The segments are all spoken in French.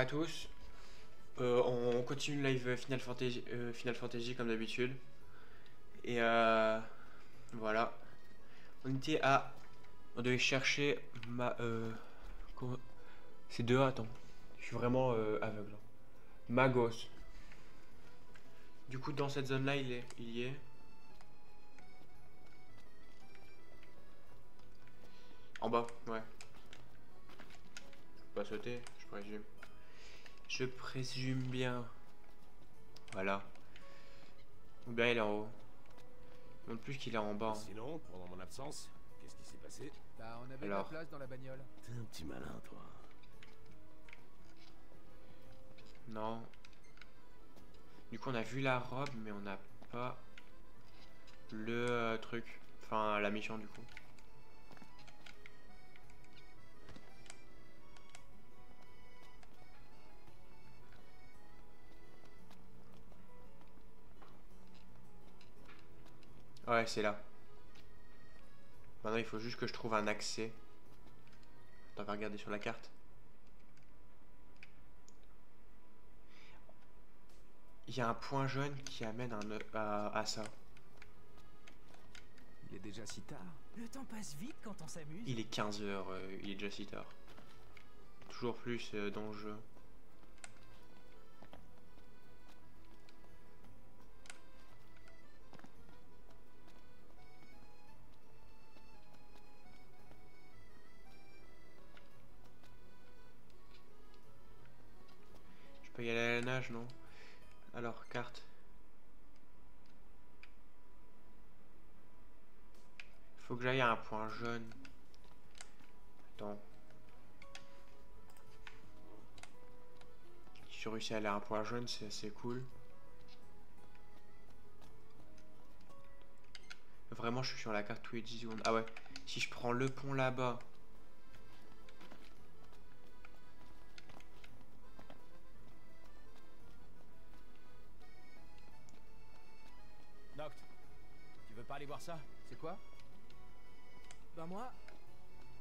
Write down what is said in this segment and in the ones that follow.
à tous. On continue le live Final Fantasy comme d'habitude. Et voilà. On était à. On devait chercher ma. C'est 2A, attends. Je suis vraiment aveugle. Magos. Du coup, dans cette zone là, il y est. En bas, ouais. Je peux pas sauter, je présume. Je présume bien. Voilà. Ou bien il est en haut. Non plus qu'il est en bas. Hein. Sinon, pendant mon absence, qu'est-ce qui s'est passé? Bah, on avait de la Alors. place dans la bagnole. T'es un petit malin, toi. Non. Du coup, on a vu la robe, mais on n'a pas le truc. Enfin, la mission, du coup. Ouais, c'est là. Maintenant, il faut juste que je trouve un accès. On va regarder sur la carte. Il y a un point jaune qui amène à ça. Il est déjà si tard. Le temps passe vite quand on s'amuse. Il est 15h, il est déjà si tard. Toujours plus dans le jeu. Je peux y aller à la nage, non? Alors, carte. Faut que j'aille à un point jaune. Attends. Si j'ai réussi à aller à un point jaune, c'est assez cool. Vraiment, je suis sur la carte tous les 10 secondes. Ah ouais, si je prends le pont là-bas. Noct, tu veux pas aller voir ça? C'est quoi? Bah moi,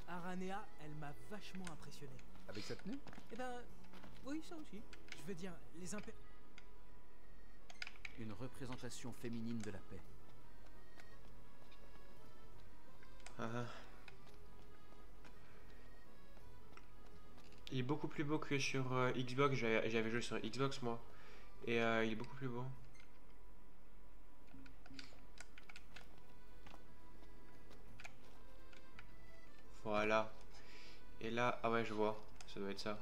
Aranea, elle m'a vachement impressionné. Avec sa tenue? Eh ben, oui, ça aussi. Je veux dire, les impé... Une représentation féminine de la paix. Ah. Il est beaucoup plus beau que sur Xbox. J'avais joué sur Xbox moi. Et il est beaucoup plus beau. Voilà. Et là, ah ouais, je vois. Ça doit être ça.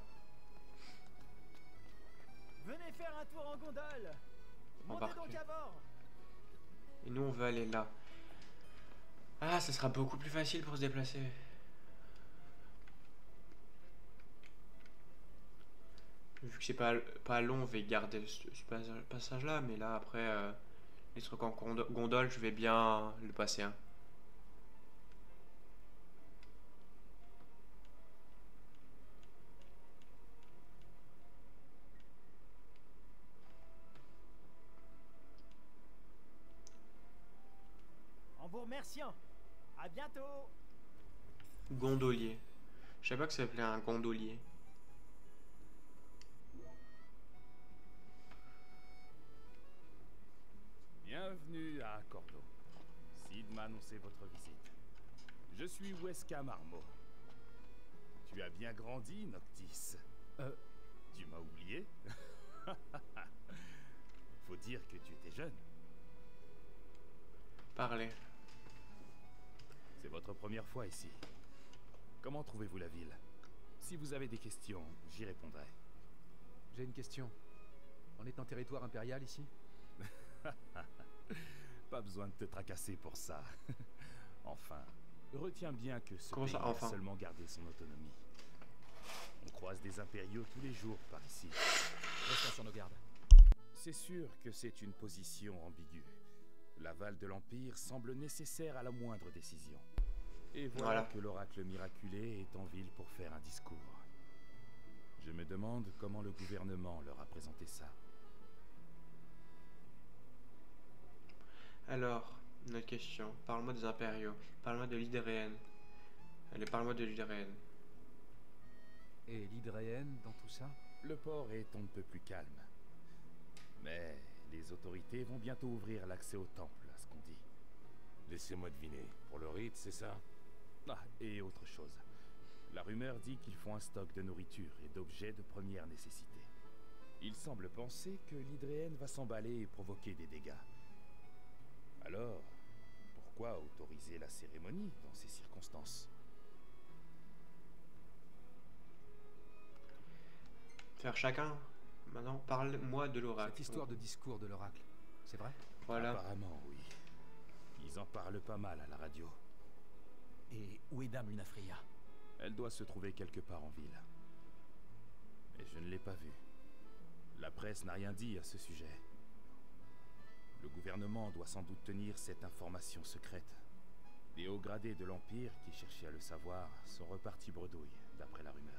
Venez faire un tour en gondole. Montez Embarqué. donc à bord. Et nous, on veut aller là. Ah, ça sera beaucoup plus facile pour se déplacer. Vu que c'est pas long, on va garder ce passage-là. Mais là, après, les trucs en gondole, je vais bien le passer. Hein. En vous remerciant. À bientôt. Gondolier. Je savais pas que ça s'appelait un gondolier. Bienvenue à Accordo. Sid m'a annoncé votre visite. Je suis Weska Marmo. Tu as bien grandi, Noctis. Tu m'as oublié? Faut dire que tu étais jeune. Parler. C'est votre première fois ici. Comment trouvez-vous la ville? Si vous avez des questions, j'y répondrai. J'ai une question. On est en territoire impérial ici? Pas besoin de te tracasser pour ça. Enfin, retiens bien que ce Comment pays ça, enfin? a seulement gardé son autonomie. On croise des impériaux tous les jours par ici. Restons sur nos gardes. C'est sûr que c'est une position ambiguë. L'aval de l'Empire semble nécessaire à la moindre décision. Et voilà que l'oracle miraculé est en ville pour faire un discours. Je me demande comment le gouvernement leur a présenté ça. Alors, notre question. Parle-moi des impériaux. Parle-moi de l'Hydréenne. Allez, parle-moi de l'Hydréenne. Et l'hydréenne dans tout ça? Le port est on ne peut plus calme. Mais les autorités vont bientôt ouvrir l'accès au temple, à ce qu'on dit. Laissez-moi deviner. Pour le rite, c'est ça? Ah, et autre chose. La rumeur dit qu'ils font un stock de nourriture et d'objets de première nécessité. Il semble penser que l'Hydréenne va s'emballer et provoquer des dégâts. Alors, pourquoi autoriser la cérémonie dans ces circonstances? Faire chacun. Maintenant, parle-moi de l'oracle. Cette histoire de discours de l'oracle, c'est vrai? Voilà. Apparemment, oui. Ils en parlent pas mal à la radio. Et où est Dame Lunafreya? Elle doit se trouver quelque part en ville. Mais je ne l'ai pas vue. La presse n'a rien dit à ce sujet. Le gouvernement doit sans doute tenir cette information secrète. Les hauts gradés de l'Empire qui cherchaient à le savoir sont repartis bredouille, d'après la rumeur.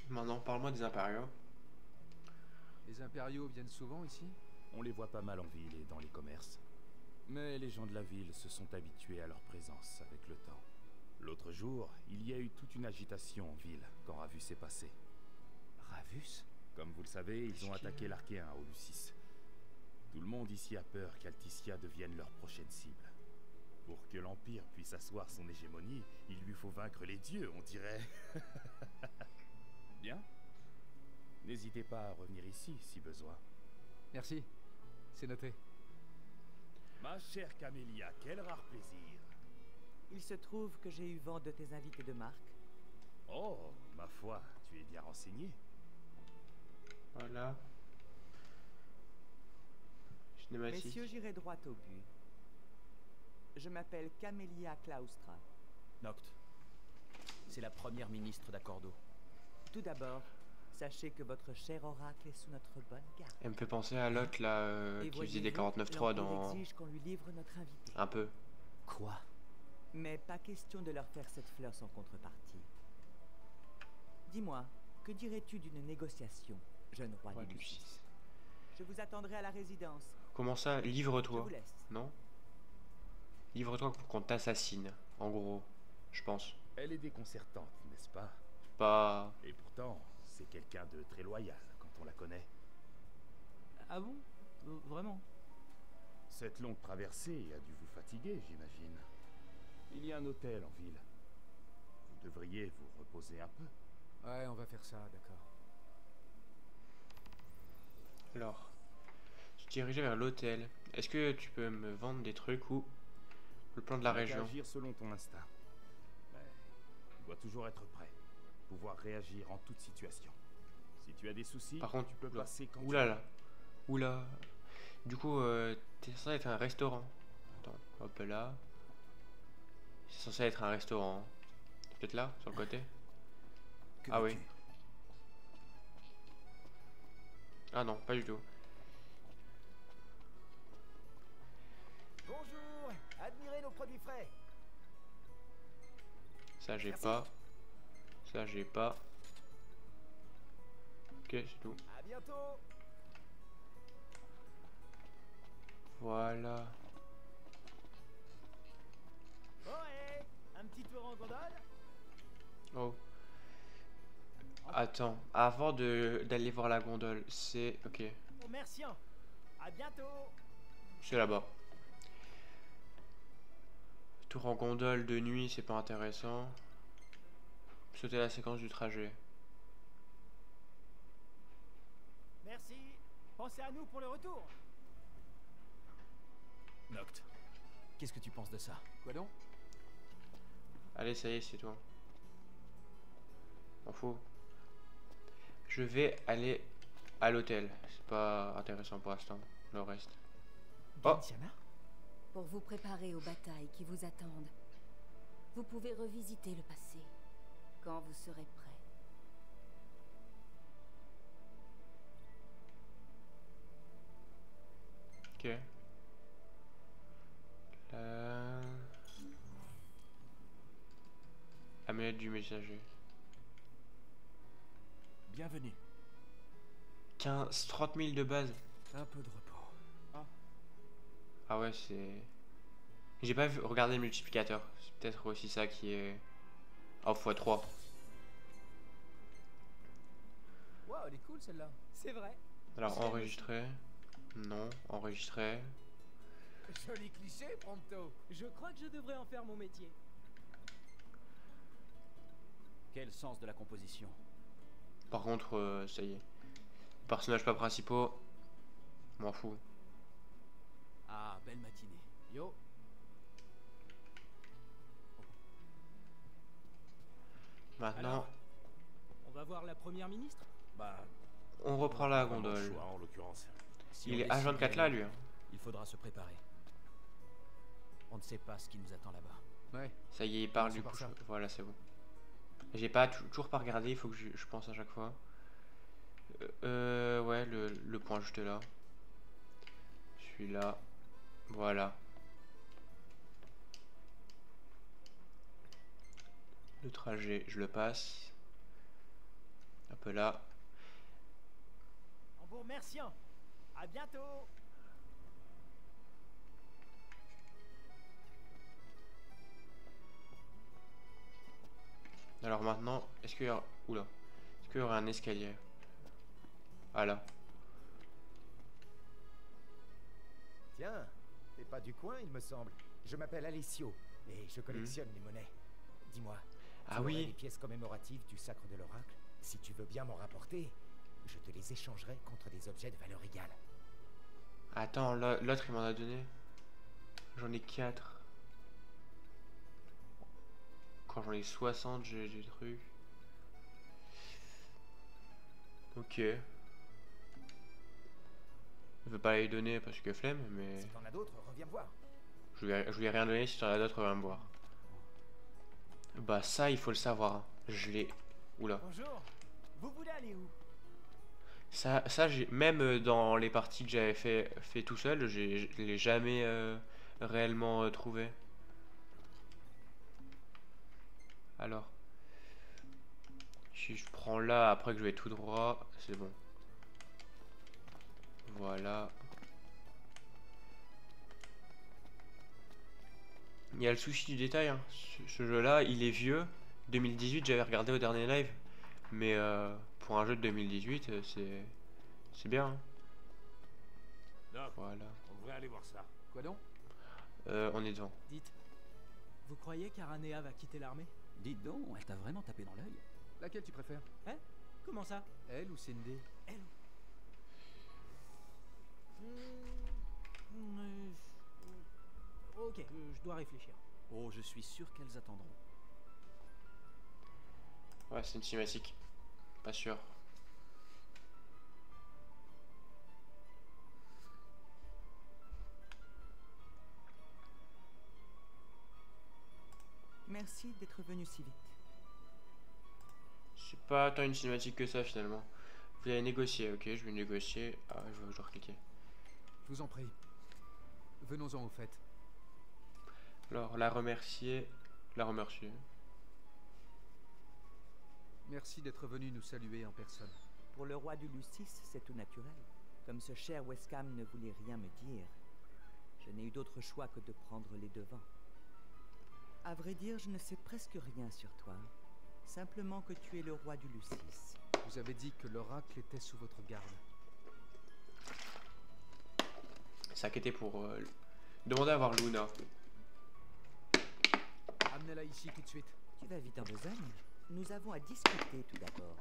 Maintenant, parle-moi des impériaux. Les impériaux viennent souvent ici? On les voit pas mal en ville et dans les commerces. Mais les gens de la ville se sont habitués à leur présence avec le temps. L'autre jour, il y a eu toute une agitation en ville quand Ravus est passé. Ravus? Comme vous le savez, ils ont attaqué l'Archéen au Lucis. Tout le monde ici a peur qu'Alticia devienne leur prochaine cible. Pour que l'Empire puisse asseoir son hégémonie, il lui faut vaincre les dieux, on dirait. Bien. N'hésitez pas à revenir ici, si besoin. Merci, c'est noté. Ma chère Camélia, quel rare plaisir. Il se trouve que j'ai eu vent de tes invités de marque. Oh, ma foi, tu es bien renseigné. Voilà. Cinématique. Messieurs, j'irai droit au but. Je m'appelle Camélia Claustra. Noct. C'est la première ministre d'Accordo. Tout d'abord, sachez que votre cher oracle est sous notre bonne garde. Elle me fait penser à l'autre là Et qui faisait des voyez-vous, 49.3 l'Empire dans. exige qu'on lui livre notre invité. Un peu. Quoi? Mais pas question de leur faire cette fleur sans contrepartie. Dis-moi, que dirais-tu d'une négociation, jeune roi Ouais, du du Lucis? six. Je vous attendrai à la résidence. Comment ça? Je Livre-toi. vous laisse. Non? Livre-toi pour qu'on t'assassine. En gros, je pense. Elle est déconcertante, n'est-ce pas? Pas. Et pourtant, c'est quelqu'un de très loyal quand on la connaît. Ah bon? Vraiment? Cette longue traversée a dû vous fatiguer, j'imagine. Il y a un hôtel en ville. Vous devriez vous reposer un peu. Ouais, on va faire ça, d'accord. Alors. Se diriger vers l'hôtel. Est-ce que tu peux me vendre des trucs ou le plan de la Tu n'as qu'à région? agir selon ton instinct. Mais tu dois toujours être prêt. Pouvoir réagir en toute situation. Si tu as des soucis, Par contre, tu peux là. passer quand Oula tu là. Oula. Du coup, t'es censé être un restaurant. Attends, hop là. C'est censé être un restaurant. Peut-être là, sur le côté. Que Ah veux-tu? oui. Ah non, pas du tout. Bonjour, admirez nos produits frais. Ça j'ai Merci. pas. Ça j'ai pas. Ok, c'est tout. À bientôt. Voilà. Ouais, un petit tour en gondole. Oh. Attends, avant d'aller voir la gondole, c'est... Ok, Commerçant. À bientôt. c'est là-bas. Tour en gondole de nuit, c'est pas intéressant. Sauter la séquence du trajet. Merci. Pensez à nous pour le retour. Noct. Qu'est-ce que tu penses de ça? Quoi donc? Allez, ça y est, c'est toi. M'en fous. Je vais aller à l'hôtel. C'est pas intéressant pour l'instant, le reste. Oh. Tiana? Pour vous préparer aux batailles qui vous attendent, vous pouvez revisiter le passé quand vous serez prêt. Ok. Là... Amulette du messager. Bienvenue. 30 000 de base. Un peu de repos. Ah ouais, c'est... J'ai pas vu regarder le multiplicateur. C'est peut-être aussi ça qui est... Oh, x3. elle est cool celle-là. C'est vrai. Alors, Je l'aime enregistrer. Non, enregistrer. Joli cliché, Prompto. Je crois que je devrais en faire mon métier. Quel sens de la composition? Par contre, ça y est. Personnages pas principaux. M'en fous. Ah, belle matinée. Yo. Maintenant, Alors, on va voir la première ministre? Bah, on reprend la Vraiment le gondole. choix, en l'occurrence. si Il on est décide H24 d'y là, aller, lui. Hein. il faudra se préparer. On ne sait pas ce qui nous attend là-bas. Ouais. Ça y est, il parle Commençons du par coup. ça. Voilà, c'est bon. J'ai pas toujours pas regardé, il faut que je pense à chaque fois. Ouais, le point juste là. Celui-là. Voilà. Le trajet, je le passe. Un peu là. En vous remerciant. À bientôt. Alors maintenant, est-ce qu'il y aura... Oula. Est-ce qu'il y aura un escalier? Ah là. Tiens, t'es pas du coin, il me semble. Je m'appelle Alessio et je collectionne les monnaies. Dis-moi, Ah tu aurais oui. des pièces commémoratives du sacre de l'oracle? Si tu veux bien m'en rapporter, je te les échangerai contre des objets de valeur égale. Attends, l'autre il m'en a donné. J'en ai 4. Quand j'en ai 60, j'ai des trucs. Ok. Je veux pas les donner parce que flemme, mais Si t'en as d'autres, reviens me voir. je lui ai rien donné. Si t'en as d'autres, va me voir. Bah ça, il faut le savoir. Hein. Je l'ai... Oula. Bonjour. Vous voulez aller où? Ça même dans les parties que j'avais fait tout seul, je l'ai jamais réellement trouvé. Alors, si je prends là, après que je vais tout droit, c'est bon. Voilà. Il y a le souci du détail. Hein. Ce jeu-là, il est vieux. 2018, j'avais regardé au dernier live. Mais pour un jeu de 2018, c'est bien. Hein. Doc, Voilà. on devrait aller voir ça. Quoi donc? On est devant. Dites, vous croyez qu'Aranea va quitter l'armée? Dites donc, elle t'a vraiment tapé dans l'œil. Laquelle tu préfères? Hein? Comment ça? Elle ou Cindy? Elle? Ok, je dois réfléchir. Oh, je suis sûr qu'elles attendront. Ouais, c'est une cinématique. Pas sûr. Merci d'être venu si vite. C'est pas tant une cinématique que ça finalement. Vous allez négocier, ok, je vais négocier. Ah, je dois recliquer. Je vous en prie. Venons-en au fait. Alors, la remercier. La remercier. Merci d'être venu nous saluer en personne. Pour le roi du Lucis, c'est tout naturel. Comme ce cher Weskham ne voulait rien me dire, je n'ai eu d'autre choix que de prendre les devants. À vrai dire, je ne sais presque rien sur toi. Simplement que tu es le roi du Lucis. Vous avez dit que l'oracle était sous votre garde. C'est inquiété pour demander à voir Luna. Amenez-la ici tout de suite. Tu vas vite en besogne. Nous avons à discuter tout d'abord.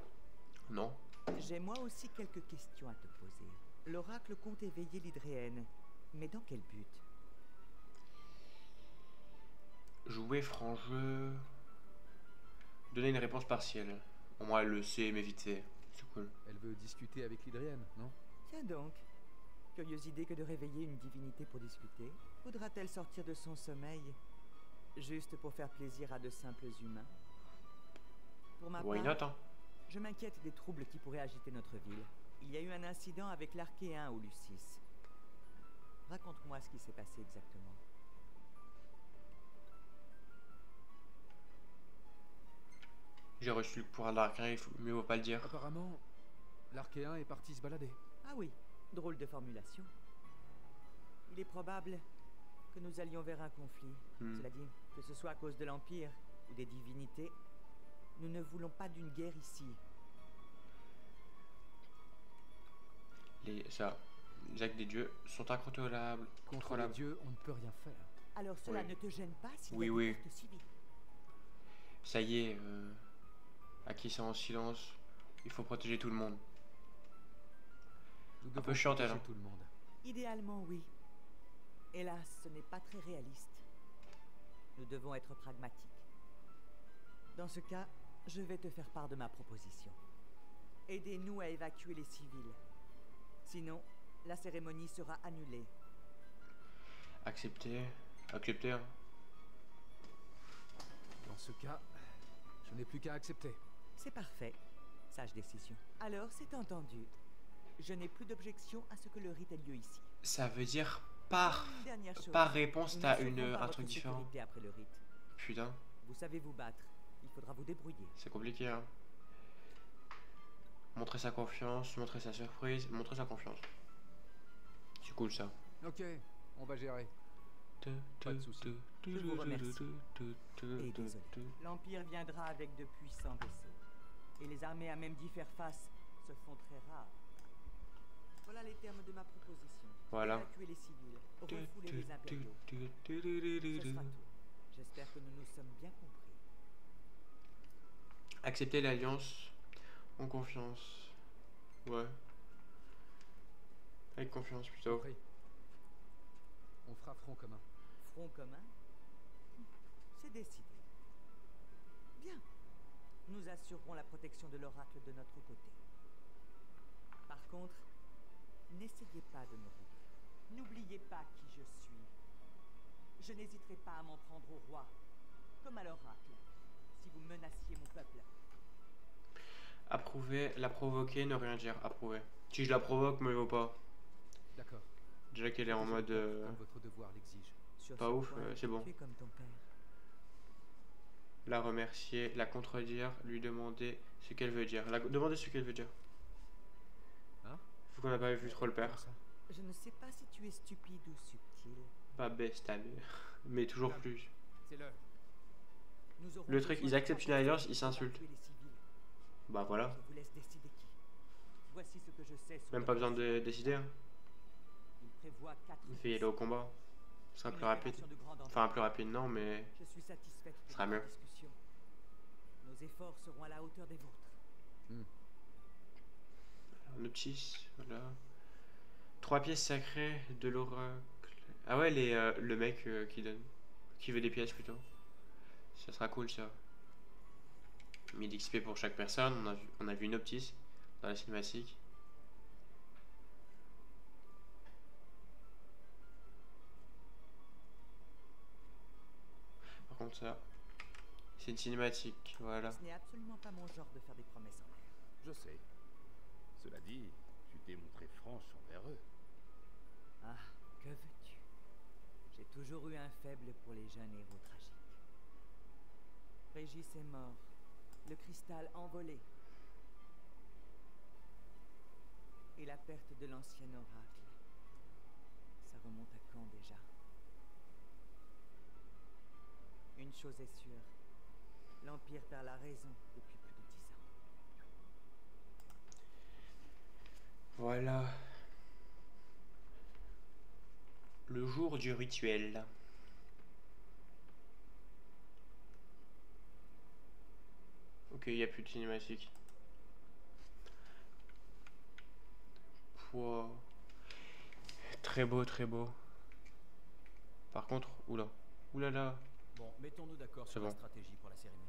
Non. J'ai moi aussi quelques questions à te poser. L'oracle compte éveiller l'hydréenne. Mais dans quel but? Jouer franc jeu. Donner une réponse partielle. Au moins elle le sait, m'éviter. C'est cool. Elle veut discuter avec l'hydrienne, non? Tiens donc. Curieuse idée que de réveiller une divinité pour discuter. Voudra-t-elle sortir de son sommeil juste pour faire plaisir à de simples humains? Pour ma Why part, not, hein? je m'inquiète des troubles qui pourraient agiter notre ville. Il y a eu un incident avec l'Archéen au Lucis. Raconte-moi ce qui s'est passé exactement. J'ai reçu le pouvoir de l'arcane, il faut mieux vaut pas le dire. Apparemment, l'Archéen est parti se balader. Ah oui, drôle de formulation. Il est probable que nous allions vers un conflit. Cela dit, que ce soit à cause de l'Empire ou des divinités, nous ne voulons pas d'une guerre ici. les actes des dieux sont incontrôlables. Contre les dieux, on ne peut rien faire. Alors cela Oui. ne te gêne pas s'il Oui, y a oui. des pertes civiles? Ça y est, acquis en silence, il faut protéger tout le monde. Nous Un peu devons chiante, elle, protéger hein. tout le monde. Idéalement, oui. Hélas, ce n'est pas très réaliste. Nous devons être pragmatiques. Dans ce cas, je vais te faire part de ma proposition. Aidez-nous à évacuer les civils. Sinon, la cérémonie sera annulée. Accepter, hein. Dans ce cas, je n'ai plus qu'à accepter. C'est parfait. Sage décision. Alors, c'est entendu. Je n'ai plus d'objection à ce que le rite ait lieu ici. Ça veut dire Une dernière chose. par réponse, Nous t'as n'assurerons pas un votre truc différent. sécurité après le rite. Putain, Vous savez vous battre. Il faudra vous débrouiller. c'est compliqué, hein. Montrer sa confiance, montrer sa surprise, montrer sa confiance. C'est cool ça. Ok, on va gérer. Pas de soucis. Je vous remercie. Et désolé. L'Empire viendra avec de puissants vaisseaux. Et les armées à même d'y faire face se font très rares. Voilà les termes de ma proposition. Voilà. Évacuer les civils, refouler les impériaux. Ce sera tout. J'espère que nous nous sommes bien compris. Accepter l'alliance en confiance. Ouais. Avec confiance plutôt. Compris. On fera front commun. Front commun? C'est décidé. Bien. Nous assurerons la protection de l'oracle de notre côté. Par contre, n'essayez pas de me rouiller. N'oubliez pas qui je suis. Je n'hésiterai pas à m'en prendre au roi, comme à l'oracle, si vous menaciez mon peuple. Approuver, la provoquer, ne rien dire. Approuver. Si je la provoque, me vaut pas. D'accord. Déjà qu'elle est en mode Comme votre devoir l'exige. Sur pas ce ouf, point, c'est bon. tu es comme ton père. La remercier, la contredire, lui demander ce qu'elle veut dire. Demander ce qu'elle veut dire. Hein? Faut qu'on n'a pas vu trop le père. Comment ça? Je ne sais pas si tu es stupide ou subtil. Pas best ta mère. Mais toujours plus. C'est l'heure. Nous aurons Le truc, besoin ils de acceptent une renforts alliance, pour ils s'insultent. évacuer les civils. Bah voilà. Je vous laisse décider qui. Voici ce que je sais sur Même le pas besoin principe. de décider. Hein. Il prévoit 4 Il fait aller au combat. Ce sera plus rapide. Enfin, plus rapide, non, mais. Je suis satisfaite de sera notre mieux. discussion. Nos efforts seront à la hauteur des vôtres. Noctis, voilà. 3 pièces sacrées de l'oracle. Ah ouais, le mec qui donne. Qui veut des pièces plutôt. Ça sera cool ça. 1000 XP pour chaque personne. On a vu Noctis dans la cinématique. Par contre, ça. C'est une cinématique, voilà. Ce n'est absolument pas mon genre de faire des promesses en l'air. Je sais. Cela dit, tu t'es montré franche envers eux. Ah, que veux-tu? J'ai toujours eu un faible pour les jeunes héros tragiques. Régis est mort. Le cristal envolé. Et la perte de l'ancien oracle. Ça remonte à quand déjà? Une chose est sûre. L'Empire perd la raison depuis plus de 10 ans. Voilà. Le jour du rituel. Ok, il n'y a plus de cinématique. Wow. Très beau, très beau. Par contre, oula. Oulala. Bon, mettons-nous d'accord C'est sur bon. la stratégie pour la cérémonie.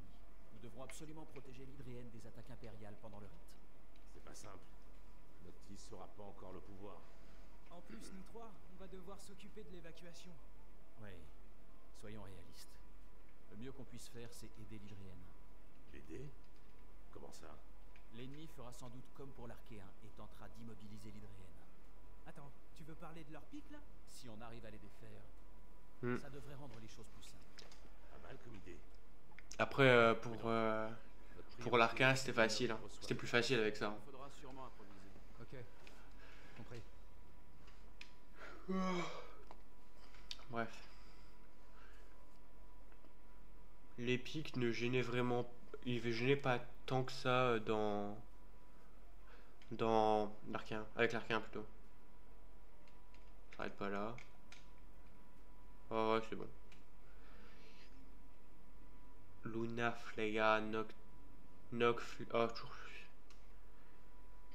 Nous devrons absolument protéger l'Hydrienne des attaques impériales pendant le rite. C'est pas simple. Noctis n'aura pas encore le pouvoir. En plus, nous trois, on va devoir s'occuper de l'évacuation. Oui, soyons réalistes. Le mieux qu'on puisse faire, c'est aider l'Hydrienne. L'aider? Comment ça? L'ennemi fera sans doute comme pour l'Archéen et tentera d'immobiliser l'Hydrienne. Attends, tu veux parler de leur pic là? Si on arrive à les défaire, ça devrait rendre les choses plus simples. Pas mal comme idée. Après, pour l'Archéen, c'était facile. Hein. C'était plus facile avec ça. Hein. Faudra sûrement improviser. Ok, compris. Bref. Les pics ne gênaient vraiment. Ils ne gênaient pas tant que ça dans Dans l'archéen. Avec l'archéen plutôt. Ça s'arrête pas là. Oh ouais, c'est bon. Luna, Fleya, oh,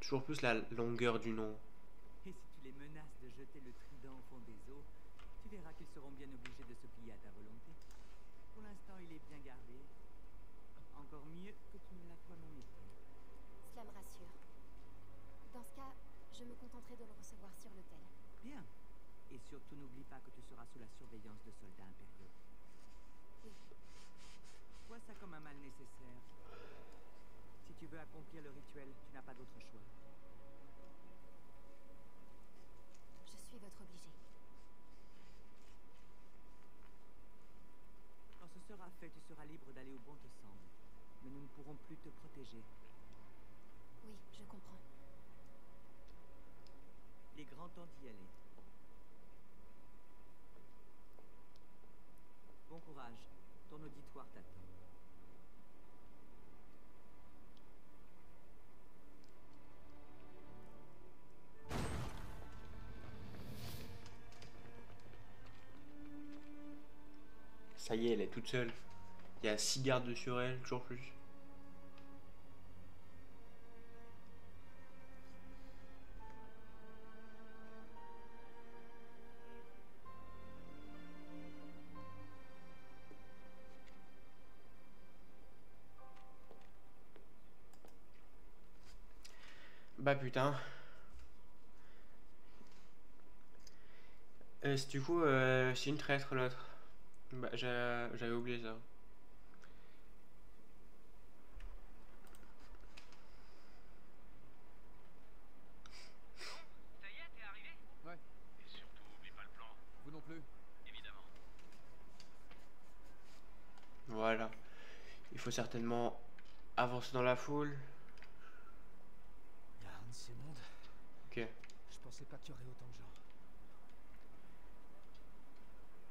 toujours plus la longueur du nom. Et si tu les menaces de jeter le trident au fond des eaux, tu verras qu'ils seront bien obligés de se plier à ta volonté. Pour l'instant, il est bien gardé. Encore mieux que tu ne l'as toi-même été. Cela me rassure. Dans ce cas, je me contenterai de le recevoir sur l'autel. Bien. Et surtout, n'oublie pas que tu seras sous la surveillance de soldats impériaux. Oui. Vois ça comme un mal nécessaire. Si tu veux accomplir le rituel, tu n'as pas d'autre choix. Je suis votre obligé. Quand ce sera fait, tu seras libre d'aller où bon te semble. Mais nous ne pourrons plus te protéger. Oui, je comprends. Il est grand temps d'y aller. Bon courage. Ton auditoire t'attend. Ça y est, elle est toute seule. Il y a 6 gardes sur elle, toujours plus. Bah putain. Du coup, c'est une traître l'autre. Bah, j'avais oublié ça. Ça y est, t'es arrivé? Ouais. Et surtout, oublie pas le plan. Vous non plus. Évidemment. Voilà. Il faut certainement avancer dans la foule. Il y a un de ces mondes. Ok. Je pensais pas qu'il y aurait autant de gens.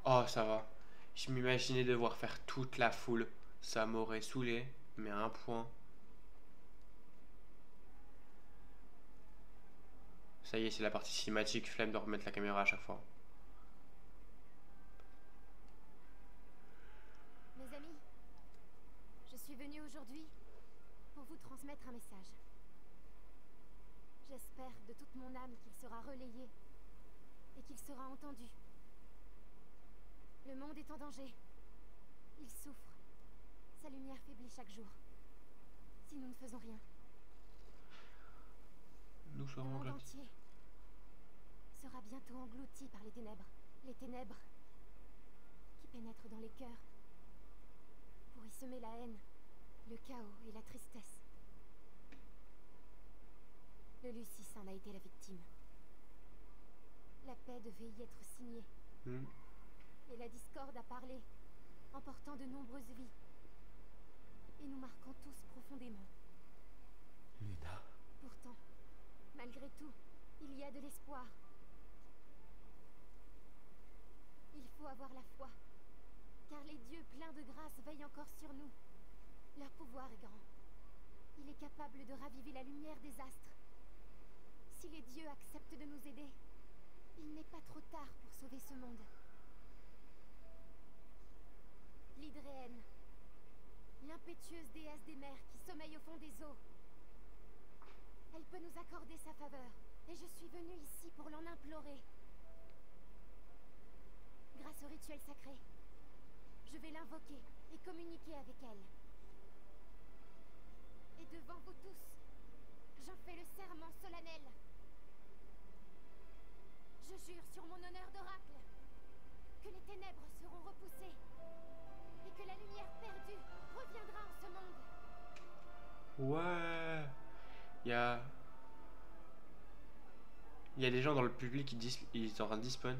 Oh, ça va. Je m'imaginais devoir faire toute la foule. Ça m'aurait saoulé, mais à un point. Ça y est, c'est la partie cinématique. Flemme de remettre la caméra à chaque fois. Mes amis, je suis venue aujourd'hui pour vous transmettre un message. J'espère de toute mon âme qu'il sera relayé et qu'il sera entendu. Le monde est en danger. Il souffre. Sa lumière faiblit chaque jour. Si nous ne faisons rien, Nous le serons monde là. entier sera bientôt englouti par les ténèbres. Les ténèbres qui pénètrent dans les cœurs pour y semer la haine, le chaos et la tristesse. Le Lucis en a été la victime. La paix devait y être signée. Et la discorde a parlé, emportant de nombreuses vies et nous marquant tous profondément. Luna. Pourtant, malgré tout, il y a de l'espoir. Il faut avoir la foi, car les dieux pleins de grâce veillent encore sur nous. Leur pouvoir est grand. Il est capable de raviver la lumière des astres. Si les dieux acceptent de nous aider, il n'est pas trop tard pour sauver ce monde. L'Hydréenne, l'impétueuse déesse des mers qui sommeille au fond des eaux. Elle peut nous accorder sa faveur, et je suis venue ici pour l'en implorer. Grâce au rituel sacré, je vais l'invoquer et communiquer avec elle. Et devant vous tous, j'en fais le serment solennel. Je jure sur mon honneur d'oracle que les ténèbres seront repoussées et que la lumière perdue reviendra en ce monde. Ouais. Il y a des gens dans le public qui disent ils sont en train de despawn.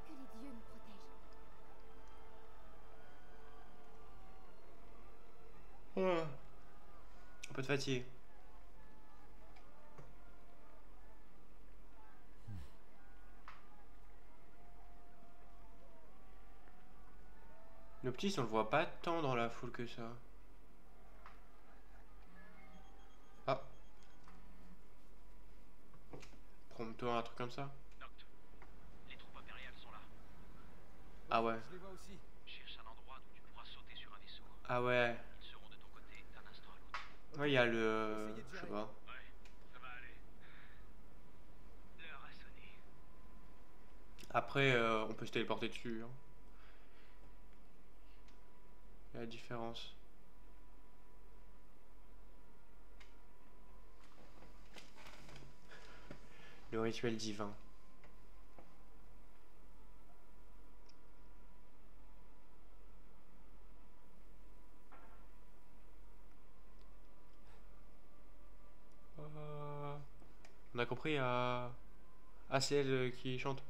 Que les dieux nous protègent. Oh. Un peu de fatigue. Le petit, on le voit pas tant dans la foule que ça. Prompto, un truc comme ça. Noct, les troupes impériales sont là. Ah ouais. Je les vois aussi. Cherche un endroit d'où tu pourras sauter sur un vaisseau. Ah ouais. Ils seront de ton côté d'un instant à l'autre. Ouais, il y a le... Essayez de Je sais gérer. pas. Ouais, ça va aller. L'heure a sonné. Après, on peut se téléporter dessus. Hein. Il y a la différence. Le rituel divin. On a compris à... Ah, c'est elle qui chante.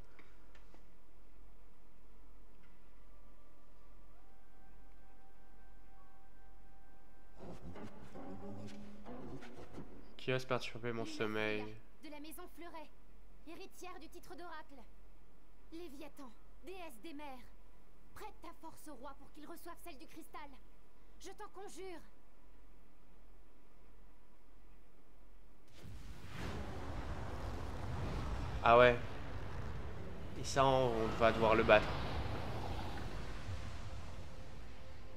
Qui ose perturber mon sommeil? De la maison Fleuret, héritière du titre d'oracle. Léviathan, déesse des mers. Prête ta force au roi pour qu'il reçoive celle du cristal. Je t'en conjure. Ah ouais. Et ça, on va devoir le battre.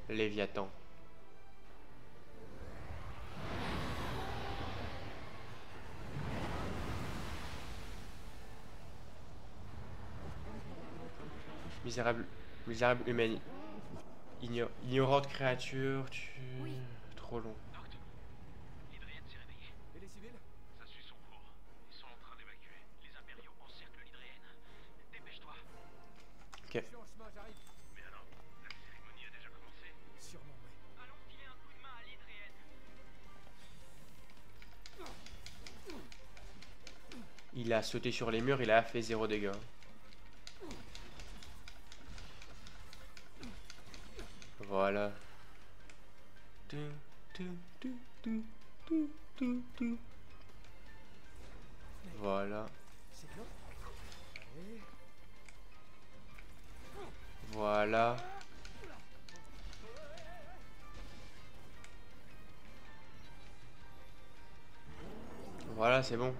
Léviathan. Misérable humaine. Ignorante créature, tu... Oui. Trop long. Noct, l'Hydrienne s'est réveillée. Et les civils? Ça suit son cours. Ils sont en train d'évacuer. Les impériaux encerclent l'Hydrienne. Dépêche-toi. Ok. Je suis en chemin, j'arrive. Mais alors, la cérémonie a déjà commencé. Sûrement, oui. Allons filer un coup de main à l'Hydrienne. Il a sauté sur les murs, il a fait 0 dégâts. Voilà. Voilà. C'est clos. Allez. Voilà. Voilà, c'est bon.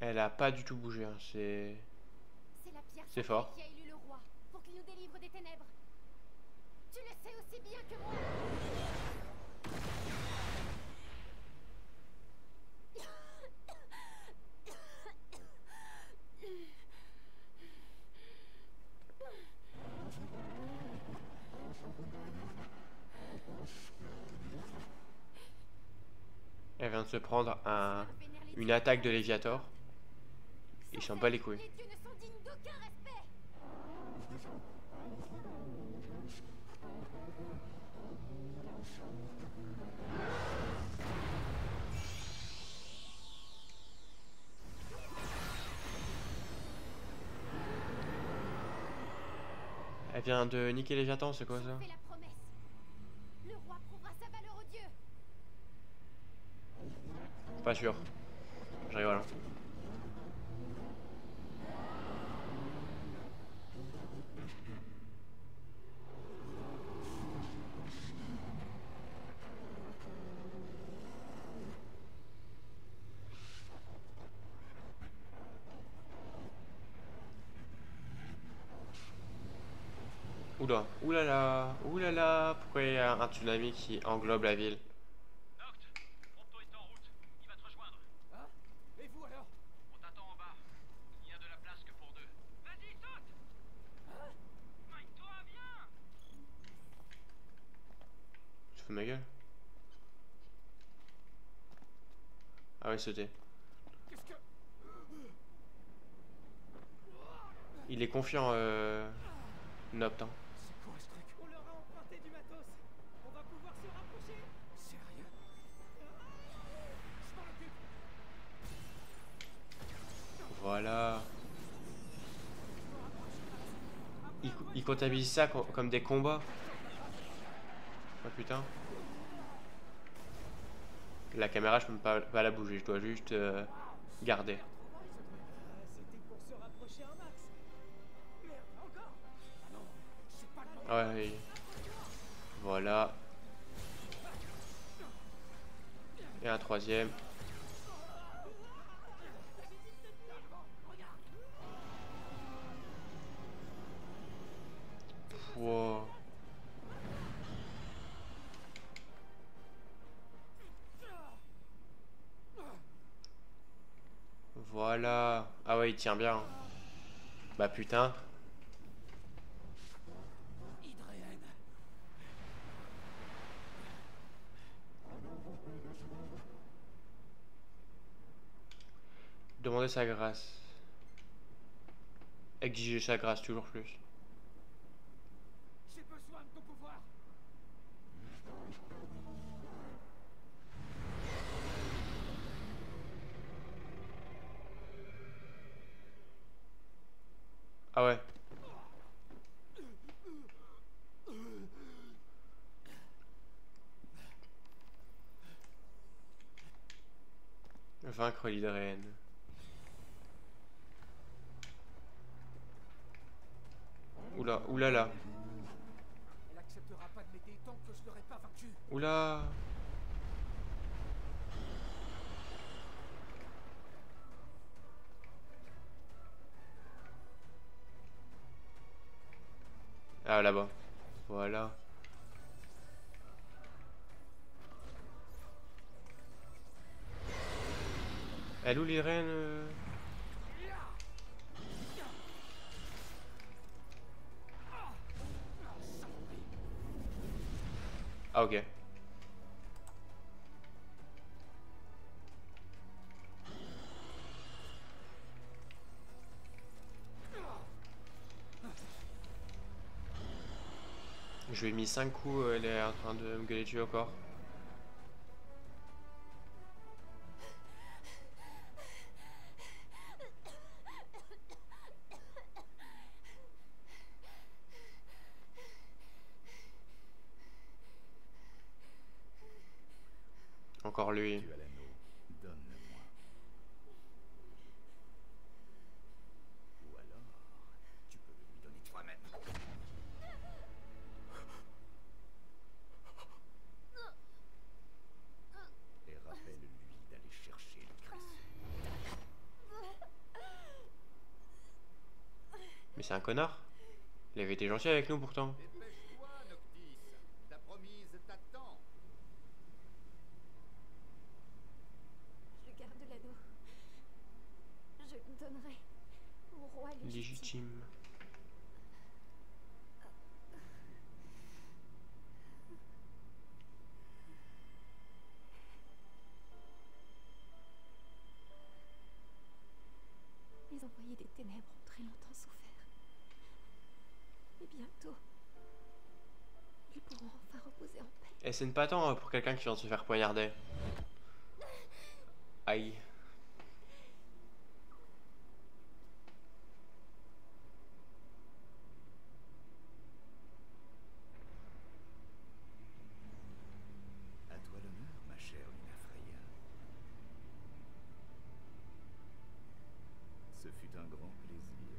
Elle a pas du tout bougé, hein. C'est C'est la pierre C'est sacrée fort. qui a élu le roi pour qu'il nous délivre des ténèbres. Tu le sais aussi bien que moi. Elle vient de se prendre une attaque de Léviator. Il s'en bat les couilles. Les dieux ne sont dignes d'aucun respect. Elle vient de niquer Léviathan, c'est quoi ça? Fais la promesse. Le roi prouvera sa valeur aux dieux. Pas sûr. Je rigole. Hein. Oula, oulala, oulala, pourquoi il y a un tsunami qui englobe la ville? Noct, Prompto est en route. Il va te rejoindre. Hein? Et vous alors? On t'attend en bas. Il n'y a de la place que pour deux. Vas-y, saute. Mine-toi, viens. Tu te fous de ma gueule? Ah ouais, sauter. Qu'est-ce que... Il est confiant, Nopt. Hein. C'est quoi ce truc? On leur a emprunté du matos. On va pouvoir se rapprocher. Sérieux? Je m'en occupe. Voilà. Il comptabilise ça comme des combats. Oh putain. La caméra, je peux pas la bouger, je dois juste garder. Ouais. Voilà. Et un troisième. Wow. Voilà. Ah ouais, il tient bien. Bah putain. Demander sa grâce. Exiger sa grâce toujours plus. J'ai besoin de ton pouvoir. Ah ouais. Vaincre l'hydrène. Oula, oulala. Elle acceptera pas de m'aider tant que je l'aurai pas vaincu. Oula. Ah là-bas. Voilà. Elle où l'hydrène Ah ok. Je lui ai mis 5 coups, elle est en train de me gueuler dessus encore. Encore lui. Tu as l'anneau, donne-le-moi. Ou alors, tu peux lui donner toi-même. Et rappelle-lui d'aller chercher le Christ. Mais c'est un connard. Il avait été gentil avec nous pourtant. Dépêche-toi, Noctis. Ta promise t'attend. Je garde l'anneau. Je le donnerai au roi légitime. Légitime. Les envoyés des ténèbres ont très longtemps souffert. Et bientôt, ils pourront enfin reposer en paix. Et c'est pas tant pour quelqu'un qui vient de se faire poignarder. Aïe. À toi l'honneur, ma chère Luna Freya. Ce fut un grand plaisir.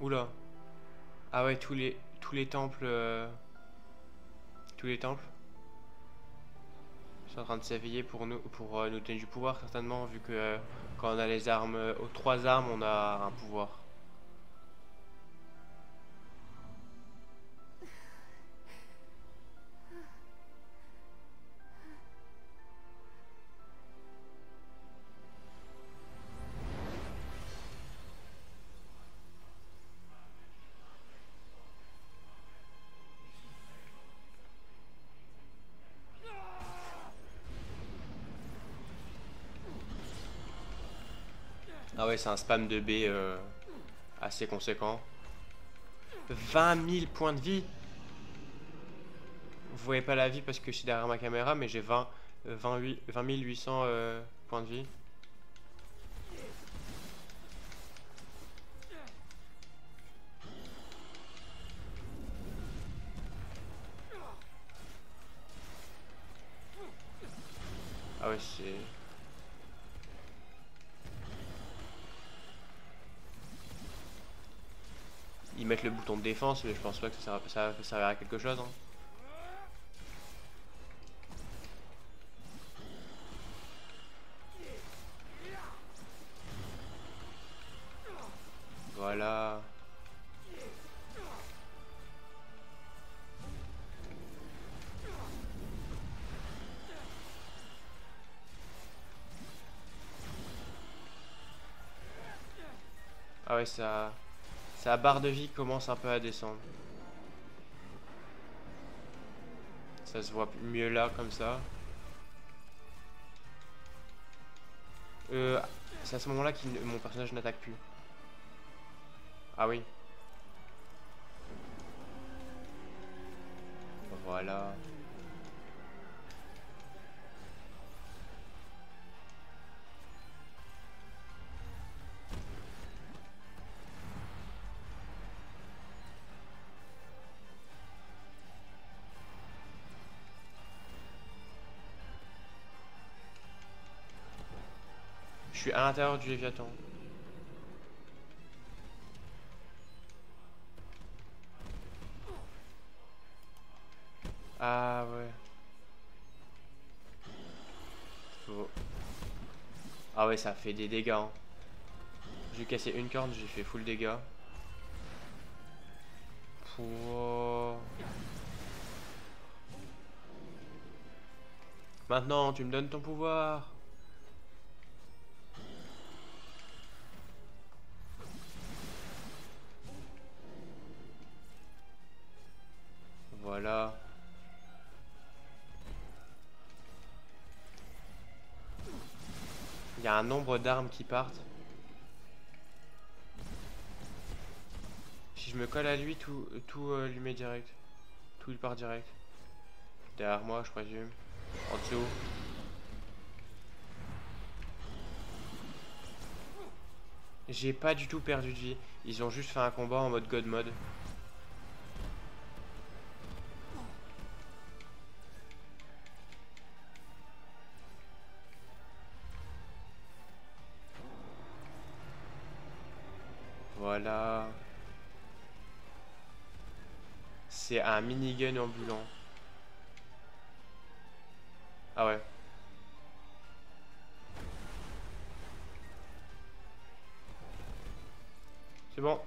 Oula. Ah ouais, tous les temples. Tous les temples sont en train de s'éveiller pour nous donner du pouvoir certainement, vu que quand on a les armes, aux 3 armes, on a un pouvoir. Ah ouais, c'est un spam de B assez conséquent. 20 000 points de vie. Vous voyez pas la vie parce que je suis derrière ma caméra, mais j'ai 20 800 points de vie. Ah ouais, c'est... Ils mettent le bouton de défense, mais je pense pas que ça va servir à quelque chose. Hein. Voilà. Ah ouais, sa barre de vie commence un peu à descendre. Ça se voit mieux là, comme ça. C'est à ce moment-là que mon personnage n'attaque plus. Ah oui. Voilà. Je suis à l'intérieur du Léviathan. Ah ouais. Ah ouais, ça fait des dégâts. Hein. J'ai cassé une corne, j'ai fait full dégâts. Pouah. Maintenant, tu me donnes ton pouvoir. Voilà. Il y a un nombre d'armes qui partent. Si je me colle à lui, tout lui met direct. Tout lui part direct. Derrière moi, je présume. En dessous. J'ai pas du tout perdu de vie. Ils ont juste fait un combat en mode God mode. Voilà. C'est un minigun ambulant. Ah ouais. C'est bon.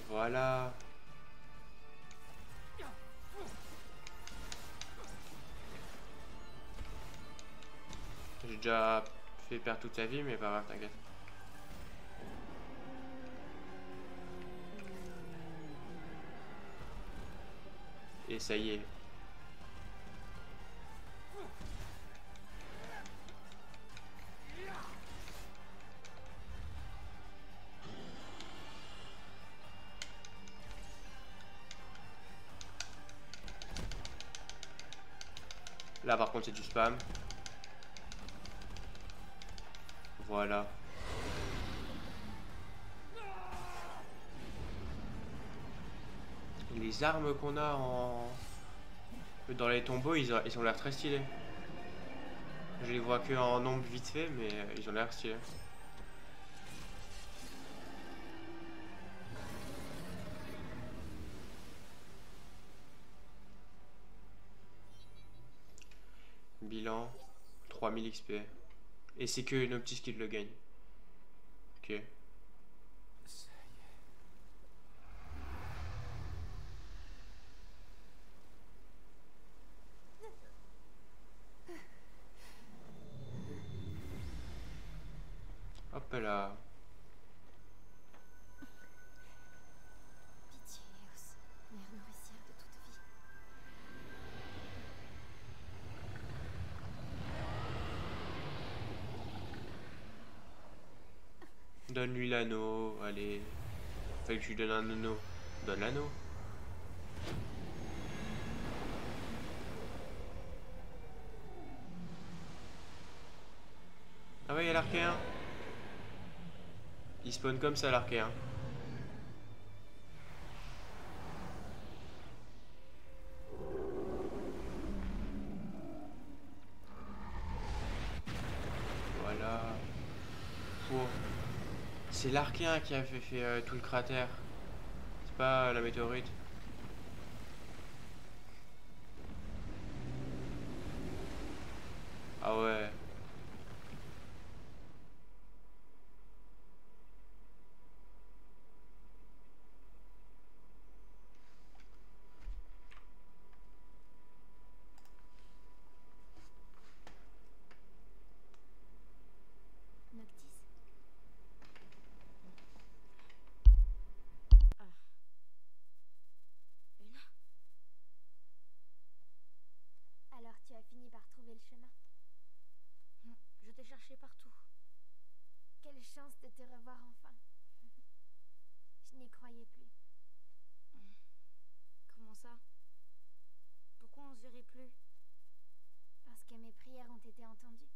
Voilà. J'ai déjà fait perdre toute sa vie, mais pas grave, t'inquiète. Et ça y est. Là par contre c'est du spam. Voilà. Les armes qu'on a dans les tombeaux, ils ont l'air très stylés. Je les vois que en nombre vite fait, mais ils ont l'air stylés. Bilan 3000 XP. Et c'est que Noctis qui le gagne. Ok. Hop là. Pitié, Eos, mère nourricière de toute vie. Donne-lui l'anneau, allez. Fait que tu lui donnes un anneau. Donne l'anneau. Ah ouais, il y a l'archéen. Il spawn comme ça, l'archéen. Voilà. Oh. C'est l'archéen qui a fait tout le cratère. C'est pas la météorite. Ah ouais. Noctis. Luna, Alors tu as fini par trouver le chemin. je t'ai cherché partout. Quelle chance de te revoir enfin. Je n'y croyais plus. Comment ça? Pourquoi on se verrait plus? Parce que mes prières ont été entendues.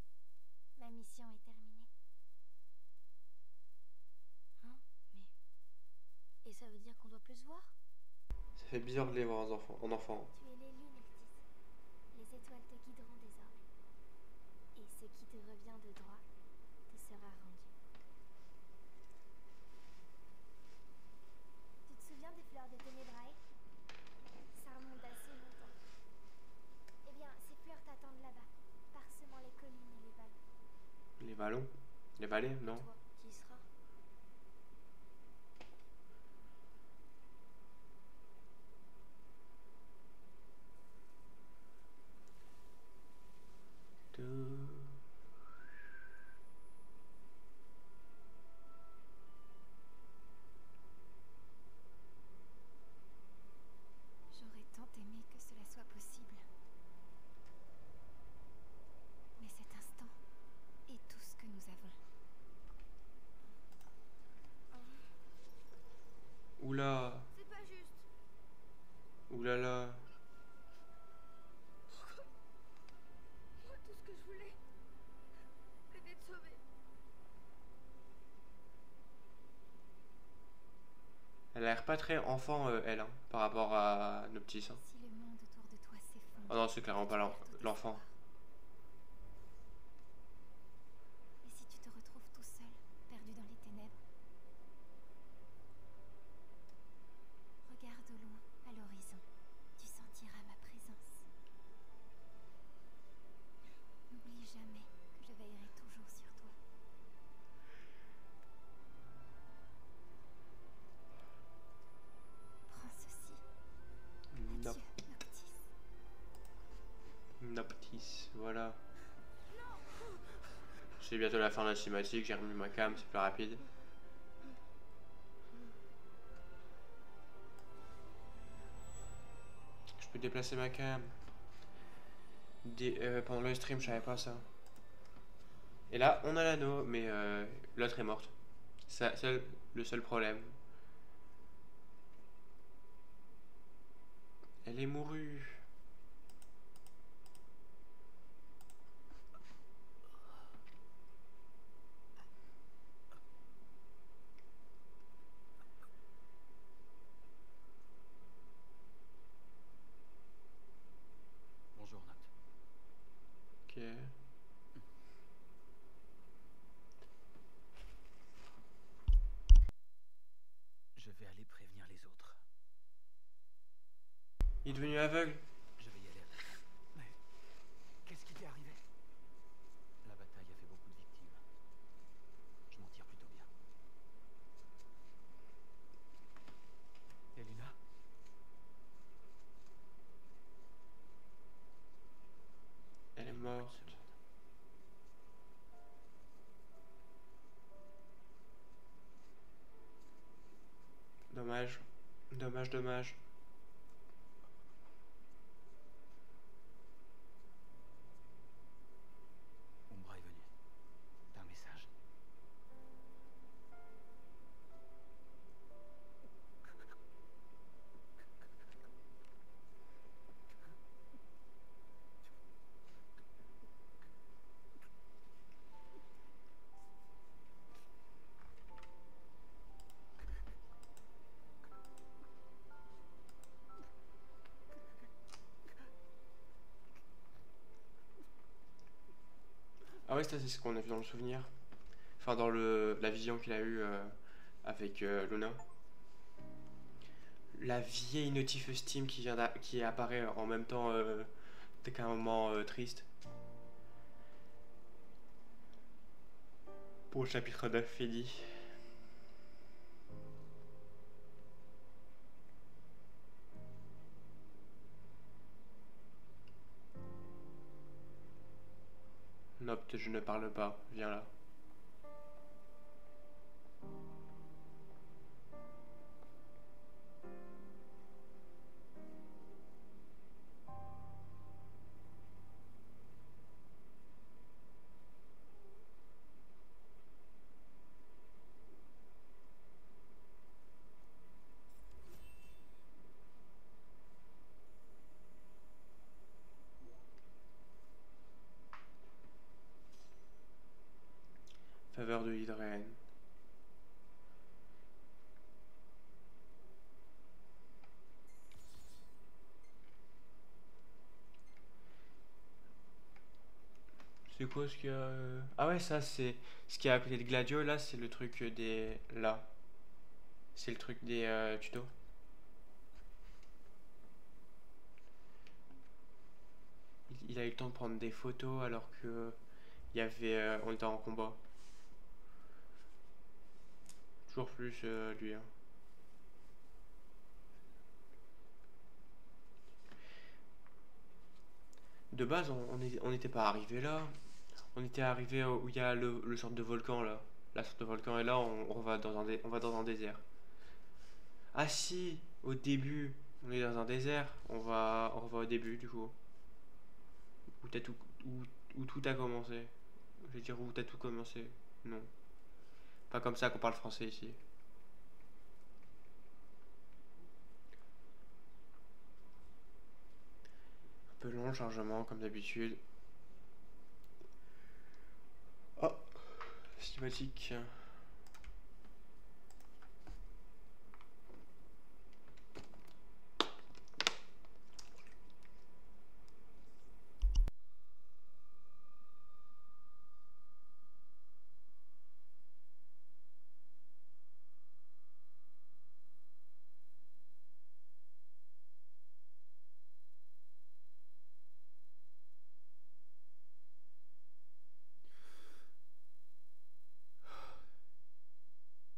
Ma mission est terminée. Hein? Mais... Et ça veut dire qu'on doit plus se voir? Ça fait bizarre de les voir en enfant. Tu es l'élu, Noctis. Les étoiles te guideront désormais. Et ce qui te revient de droit te sera rendu. Tu te souviens des fleurs de Ténébrae? Ça remonte assez longtemps. Eh bien, ces fleurs t'attendent là-bas, parsemant les collines et les vallons. Les ballons? Les balais? Non. Toi, qui y seras? J'aurais tant aimé que cela soit possible. Mais cet instant est tout ce que nous avons. Oula. C'est pas juste. Oulala. Moi, tout ce que je voulais, c'était de sauver. Elle a l'air pas très enfant, elle, hein, par rapport à Noctis. Hein. Si le monde autour de toi s'effondre... Oh non, c'est clairement pas l'enfant. Et si tu te retrouves tout seul, perdu dans les ténèbres? Regarde au loin, à l'horizon. Tu sentiras ma présence. N'oublie jamais que je veillerai toujours sur toi. Prends ceci. Nop. Adieu, Noctis. Noctis, voilà. C'est bientôt la fin de la cinématique, j'ai remis ma cam, c'est plus rapide. Je peux déplacer ma cam. Pendant le stream, je savais pas ça. Et là, on a l'anneau, mais l'autre est morte. C'est le seul problème. Elle est mourue. Bonjour, Nat. Ok. Je vais aller prévenir les autres. Il est devenu aveugle. Je vais y aller avec toi. Mais qu'est-ce qui t'est arrivé? La bataille a fait beaucoup de victimes. Je m'en tire plutôt bien. Et Luna? Elle est morte. Dommage. Dommage, dommage. Umbra est venue. T'as un message? ouais, ça c'est ce qu'on a vu dans le souvenir. Enfin, dans la vision qu'il a eue avec Luna. La vieille notif Steam qui apparaît en même temps qu'un moment triste. Pour le chapitre 9, fini. Nopt, je ne parle pas, viens là. Faveur de l'hydrène. C'est quoi ce qu'il y a Ah ouais, ça c'est ce qui est à côté de Gladio là, c'est le truc des là. C'est le truc des tutos. Il a eu le temps de prendre des photos alors que il y avait on était en combat. Toujours plus lui. Hein. De base, on n'était pas arrivé là. On était arrivé où il y a le sorte de volcan là. La sorte de volcan et là on va on va dans un désert. Ah si, au début, on est dans un désert. On va au début du coup. Où tout a commencé. Je veux dire où t'as tout commencé. Non. Pas comme ça qu'on parle français ici. Un peu long le chargement comme d'habitude. Oh, cinématique.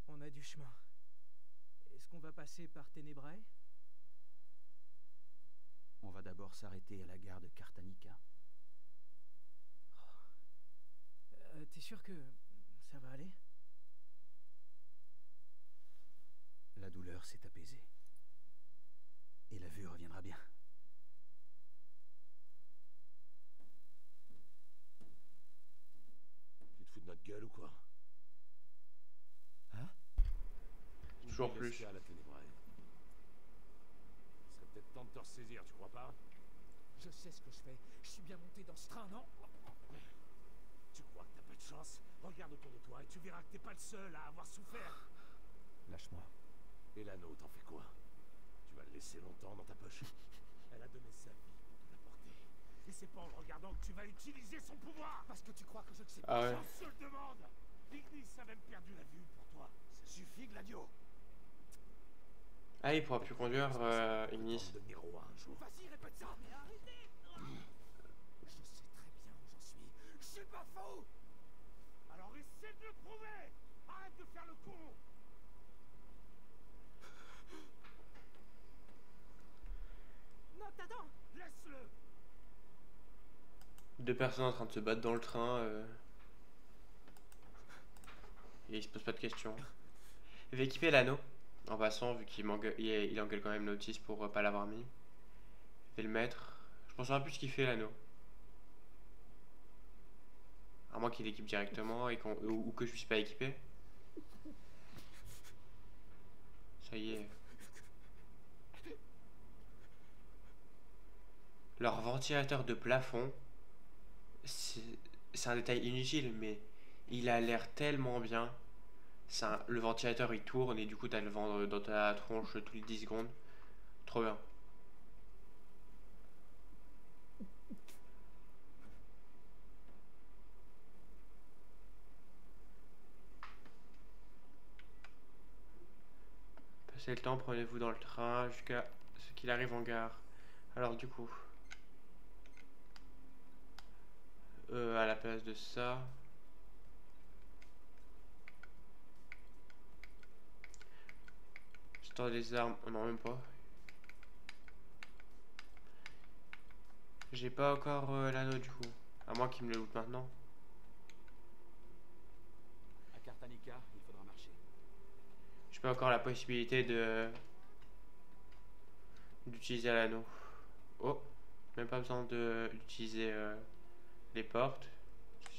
On a du chemin. Est-ce qu'on va passer par Ténébrae? On va d'abord s'arrêter à la gare de Cartanica. T'es sûr que ça va aller? La douleur s'est apaisée. Et la vue reviendra bien. Tu te fous de notre gueule ou quoi? Hein? Toujours plus. Il serait peut-être temps de te ressaisir, tu crois pas? Je sais ce que je fais. Je suis bien monté dans ce train, non? Tu crois que t'as pas de chance? Regarde autour de toi et tu verras que t'es pas le seul à avoir souffert. Lâche-moi. Et l'anneau, t'en fais quoi? Tu vas le laisser longtemps dans ta poche? Elle a donné sa vie pour te l'apporter. Et c'est pas en le regardant que tu vas utiliser son pouvoir. Parce que tu crois que je ne sais pas. Ah ouais. J'en se le demande. Ignis a même perdu la vue pour toi. Ça suffit, Gladio. Ah, il pourra plus conduire Ignis. Devenir roi un jour. Vas-y, répète ça. Mais arrêtez. Je sais très bien où j'en suis. Je suis pas fou. Alors essaie de le prouver. Arrête de faire le con. Non, t'attends. Laisse-le. Deux personnes en train de se battre dans le train. Et il se pose pas de questions. Il va équiper l'anneau. En passant, vu qu'il il engueule quand même Notice pour pas l'avoir mis. Il va le mettre. Je pense un peu ce qu'il fait l'anneau. À moins qu'il l'équipe directement et ou que je puisse pas équiper. Ça y est. Leur ventilateur de plafond, c'est un détail inutile, mais il a l'air tellement bien. Le ventilateur il tourne et du coup t'as le vent dans ta tronche toutes les 10 secondes. Trop bien. C'est le temps, prenez-vous dans le train jusqu'à ce qu'il arrive en gare. Alors du coup, à la place de ça, j'attends les armes. Oh, non, même pas. J'ai pas encore l'anneau du coup, à moins qu'il me le loot maintenant. À Cartanica, il faudra marcher. J'ai pas encore la possibilité de d'utiliser l'anneau. Oh, même pas besoin de d'utiliser les portes.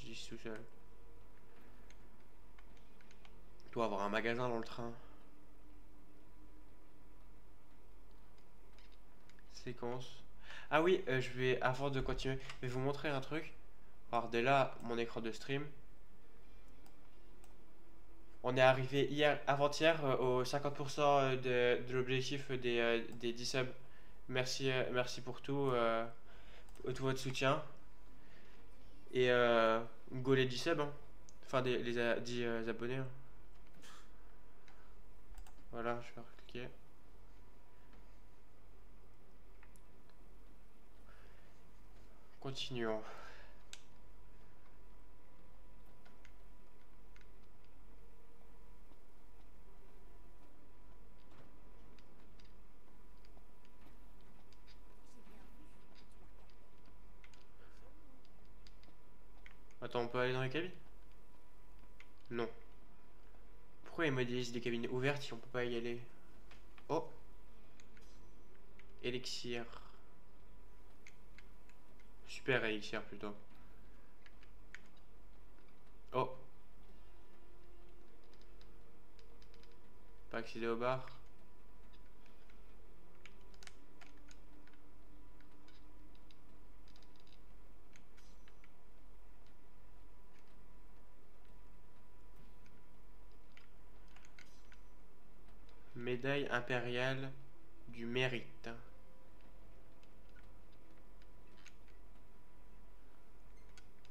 J'y suis tout seul. Il doit avoir un magasin dans le train. Séquence. Ah oui, je vais, avant de continuer, je vais vous montrer un truc. Regardez là mon écran de stream. On est arrivé hier, avant-hier, au 50% de l'objectif des 10 subs. Merci, merci pour tout votre soutien. Et go les 10 subs, hein. Enfin les 10 abonnés. Hein. Voilà, je vais cliquer. Continuons. Attends, on peut aller dans les cabines? Non. Pourquoi ils me disent des cabines ouvertes si on peut pas y aller? Oh! Élixir. Super élixir plutôt. Oh! Pas accéder au bar. Médaille impériale du mérite.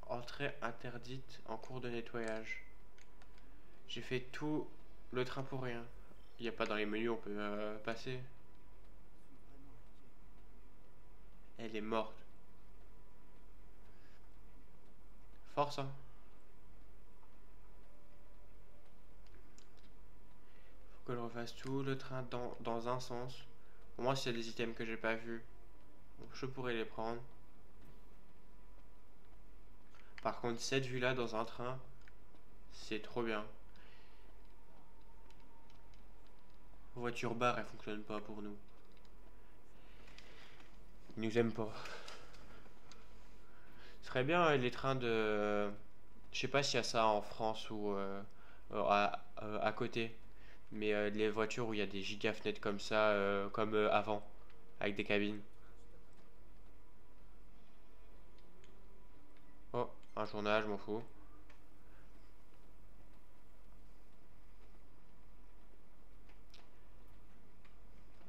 Entrée interdite en cours de nettoyage. J'ai fait tout le train pour rien. Il n'y a pas dans les menus, on peut passer. Elle est morte. Force, hein. Faut que je refasse tout le train dans un sens. Au moins, s'il y a des items que j'ai pas vus, je pourrais les prendre. Par contre, cette vue-là dans un train, c'est trop bien. Voiture bar, elle fonctionne pas pour nous. Ils nous aiment pas. Ce serait bien les trains de... Je sais pas s'il y a ça en France ou à côté. Mais les voitures où il y a des giga fenêtres comme ça, comme avant, avec des cabines. Oh, un journal, je m'en fous.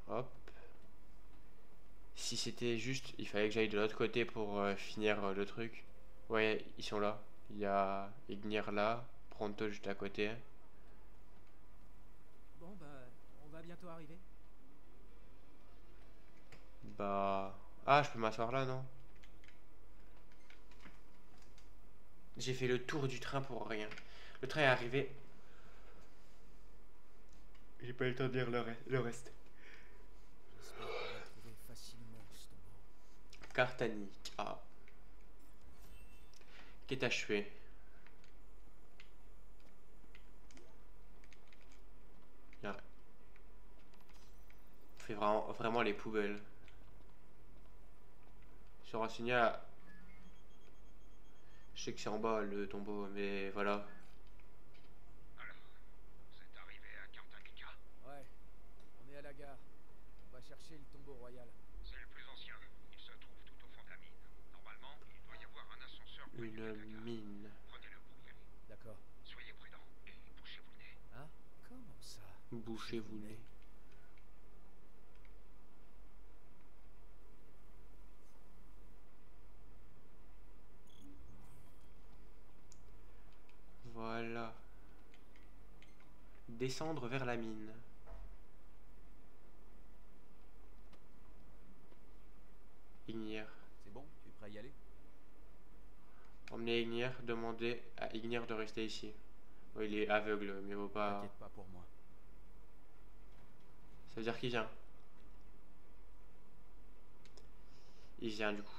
Hop. Si c'était juste, il fallait que j'aille de l'autre côté pour finir le truc. Ouais, ils sont là. Il y a Ignir là, Pronto juste à côté. Bon, bah, on va bientôt arriver. Bah... Ah, je peux m'asseoir là, non? J'ai fait le tour du train pour rien. Le train est arrivé. J'ai pas eu le temps de dire le reste. J'espère qu'on va trouver facilement ce tombeau. Cartanique. Ah. Qu'est achevé. Là. On fait vraiment les poubelles. Se renseigner à... Je sais que c'est en bas le tombeau, mais voilà. Alors, vous êtes arrivé à Cartanica? Ouais, on est à la gare. On va chercher le tombeau royal. C'est le plus ancien. Il se trouve tout au fond de la mine. Normalement, il doit y avoir un ascenseur pour élever la Une gare. mine. Prenez-le pour y aller. D'accord. Soyez prudents et bouchez-vous le nez. Hein? Comment ça? Bouchez-vous le nez. Voilà. Descendre vers la mine. Ignir. C'est bon, tu es prêt à y aller? Emmenez Ignir, demandez à Ignir de rester ici. Oh, il est aveugle, mais vaut pas. T'inquiète pas pour moi. Ça veut dire qu'il vient. Il vient du coup.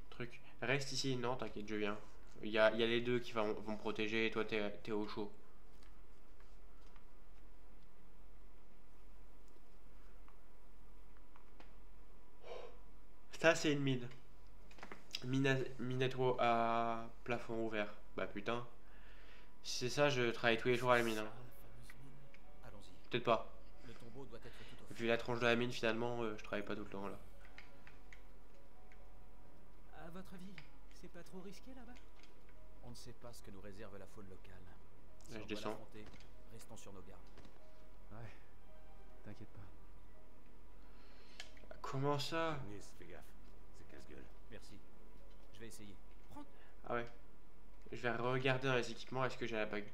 Truc. Reste ici, non, t'inquiète, je viens. Il y a les deux qui vont me protéger et toi t'es au chaud. Ça c'est une mine. Minette à plafond ouvert. Bah putain. Si c'est ça, je travaille tous les jours à la mine. Hein. Allons-y. Peut-être pas. Le tombeau doit être tout au fond. Vu la tranche de la mine, finalement, je travaille pas tout le temps là. À votre avis, c'est pas trop risqué là-bas? On ne sait pas ce que nous réserve la faune locale. Si Là, on je doit descends. l'affronter, restons sur nos gardes. Ouais, t'inquiète pas. Comment ça? Ignis, fais gaffe. C'est casse-gueule. Merci. Je vais essayer. Prends. Ah ouais. Je vais regarder dans les équipements, est-ce que j'ai la bague?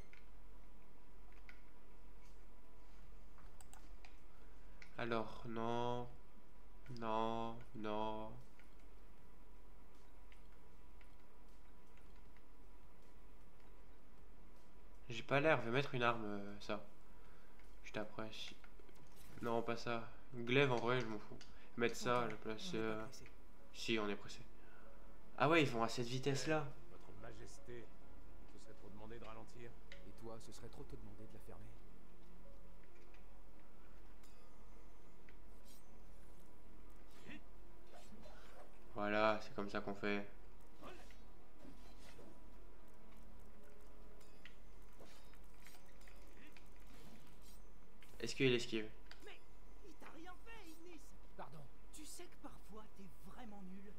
Alors, non. Non, non. J'ai pas l'air, je vais mettre une arme, ça. Juste après. Non, pas ça. Glaive, en vrai, je m'en fous. Mettre ça à la place. Si, on est pressé. Ah ouais, ils vont à cette vitesse-là. Votre majesté, ce serait trop demandé de ralentir. Et toi, ce serait trop te demander de la fermer. Voilà, c'est comme ça qu'on fait. Est-ce qu'il esquive? Mais il t'a rien fait, Ignis. Pardon. Tu sais que parfois t'es vraiment nul.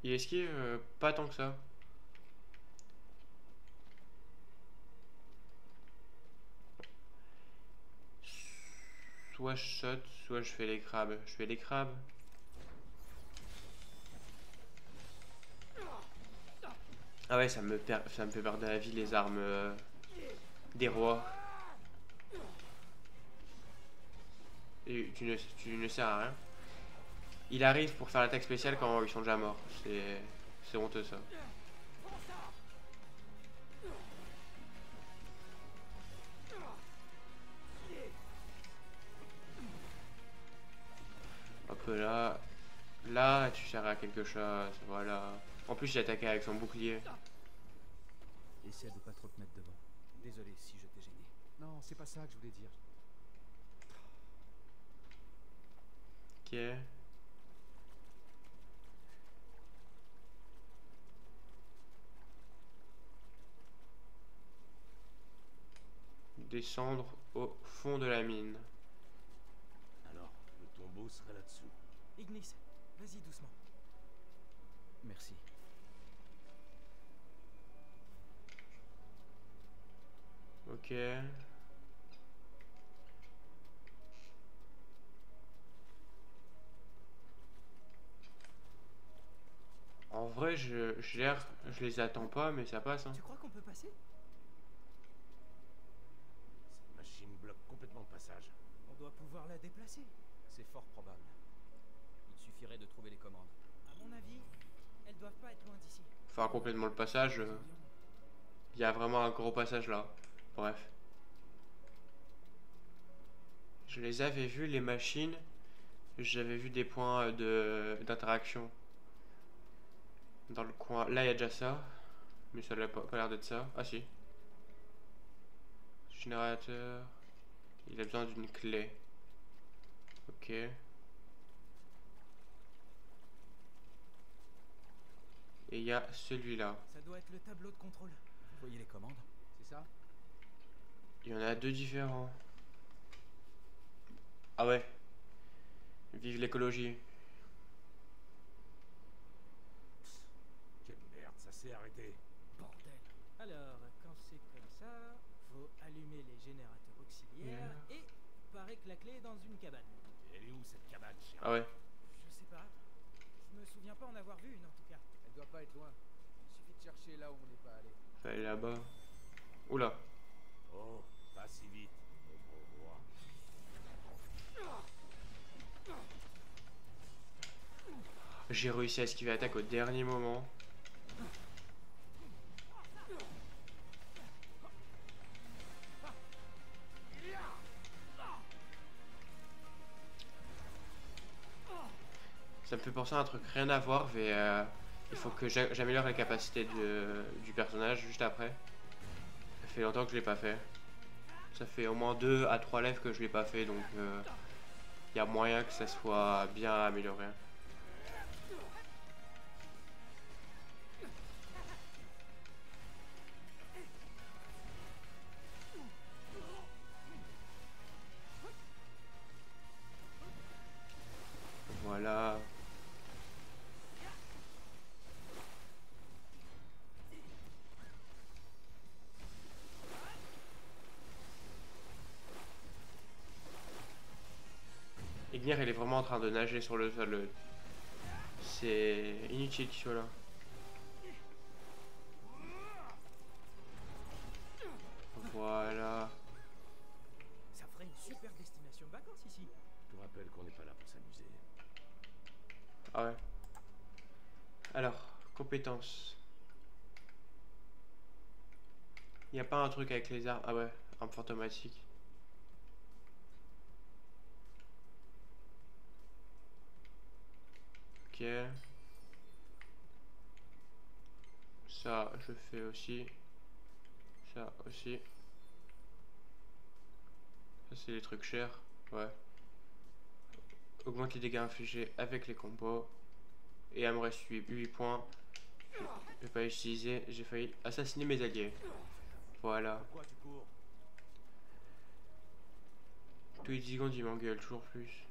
Il esquive pas tant que ça. Soit je saute, soit je fais les crabes. Je fais les crabes. Ah ouais, ça me fait perdre la vie les armes des rois. Et tu ne sers à rien. Il arrive pour faire l'attaque spéciale quand ils sont déjà morts. C'est honteux ça. Hop là. Là, tu sers à quelque chose. Voilà. En plus, j'ai attaqué avec son bouclier. Essaie de pas trop te mettre devant. Désolé si je t'ai gêné. Non, c'est pas ça que je voulais dire. Ok. Descendre au fond de la mine. Alors, le tombeau serait là-dessous. Ignis, vas-y doucement. Merci. Ok. En vrai, je les attends pas, mais ça passe. Hein. Tu crois qu'on peut passer? Cette machine bloque complètement le passage. On doit pouvoir la déplacer. C'est fort probable. Il suffirait de trouver les commandes. À mon avis, elles doivent pas être loin d'ici. Faire complètement le passage. Il y a vraiment un gros passage là. Bref. Je les avais vus, les machines. J'avais vu des points d'interaction. Dans le coin. Là, il y a déjà ça. Mais ça n'a pas l'air d'être ça. Ah si. Générateur. Il a besoin d'une clé. Ok. Et il y a celui-là. Ça doit être le tableau de contrôle. Vous voyez les commandes? C'est ça? Il y en a deux différents. Ah ouais. Vive l'écologie. Quelle merde, ça s'est arrêté. Bordel. Alors, quand c'est comme ça, faut allumer les générateurs auxiliaires et paraît que la clé est dans une cabane. Et elle est où cette cabane, chien? Ah ouais. Je sais pas. Je me souviens pas en avoir vu une en tout cas. Elle doit pas être loin. Il suffit de chercher là où on n'est pas allé. Faut aller là-bas. Oula. Oh, pas si vite. Au roi. J'ai réussi à esquiver l'attaque au dernier moment. Ça me fait penser à un truc rien à voir, mais il faut que j'améliore la capacité du personnage juste après. Ça fait longtemps que je l'ai pas fait. Ça fait au moins 2 à 3 lèvres que je l'ai pas fait, donc il y a moyen que ça soit bien amélioré. Voilà. Ignir, il est vraiment en train de nager sur le sol. C'est inutile qu'il soit là. Voilà. Ça ferait une super destination de vacances ici. Je te rappelle qu'on n'est pas là pour s'amuser. Ah ouais. Alors, compétences. Il n'y a pas un truc avec les armes. Ah ouais, arme fantomatique. Ok. Ça, je fais aussi. Ça aussi. Ça, c'est les trucs chers. Ouais. Augmente les dégâts infligés avec les combos. Et il me reste 8 points. Je vais pas utiliser. J'ai failli assassiner mes alliés. Voilà. Tous les 10 secondes, il m'engueule toujours plus.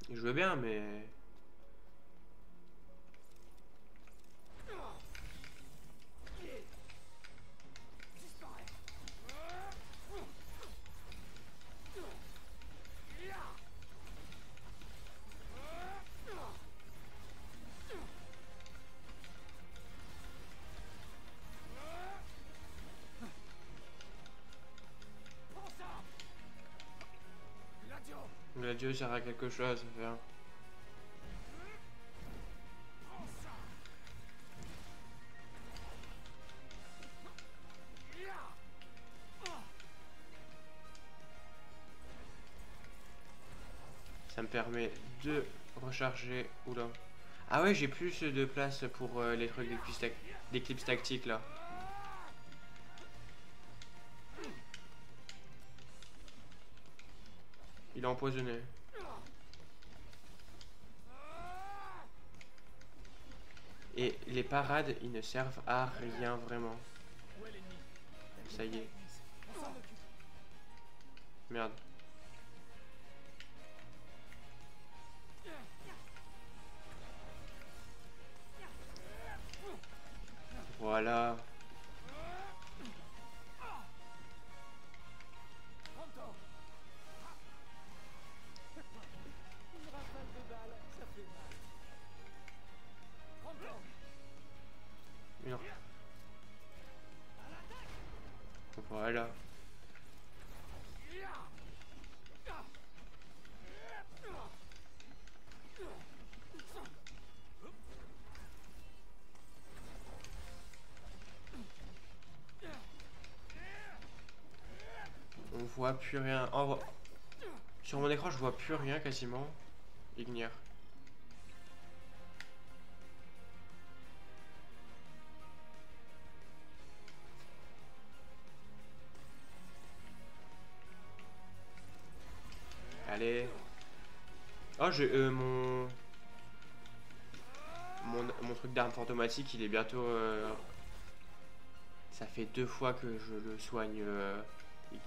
Je veux bien, mais... Gladio sert à quelque chose, viens. Ça me permet de recharger. Oula. Ah ouais, j'ai plus de place pour les trucs d'éclipse tactique là. Il est empoisonné. Et les parades, ils ne servent à rien vraiment. Ça y est. Merde. Voilà. Non. Voilà. On voit plus rien. Oh, sur mon écran, je vois plus rien quasiment. Ignire. Allez. Oh, mon truc d'arme fantomatique, il est bientôt... Ça fait 2 fois que je le soigne,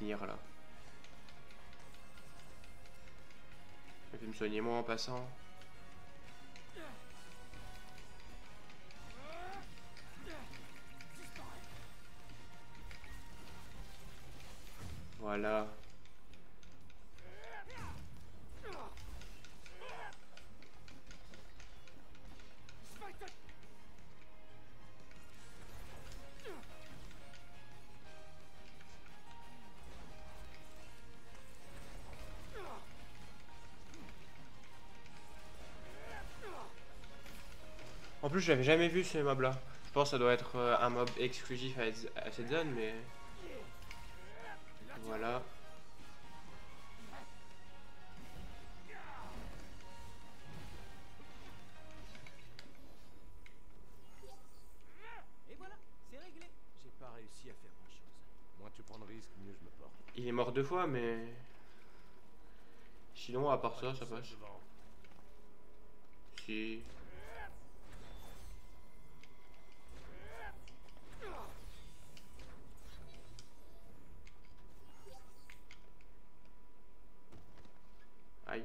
Ignire, là. Je vais me soigner moi en passant. Voilà. En plus, j'avais jamais vu ce mob là. Je pense que ça doit être un mob exclusif à cette zone, mais voilà. Et voilà, c'est réglé. J'ai pas réussi à faire grand chose. Moins tu prends de risques, mieux je me porte. Il est mort 2 fois, mais sinon, à part ça, ça passe. Si. Aïe.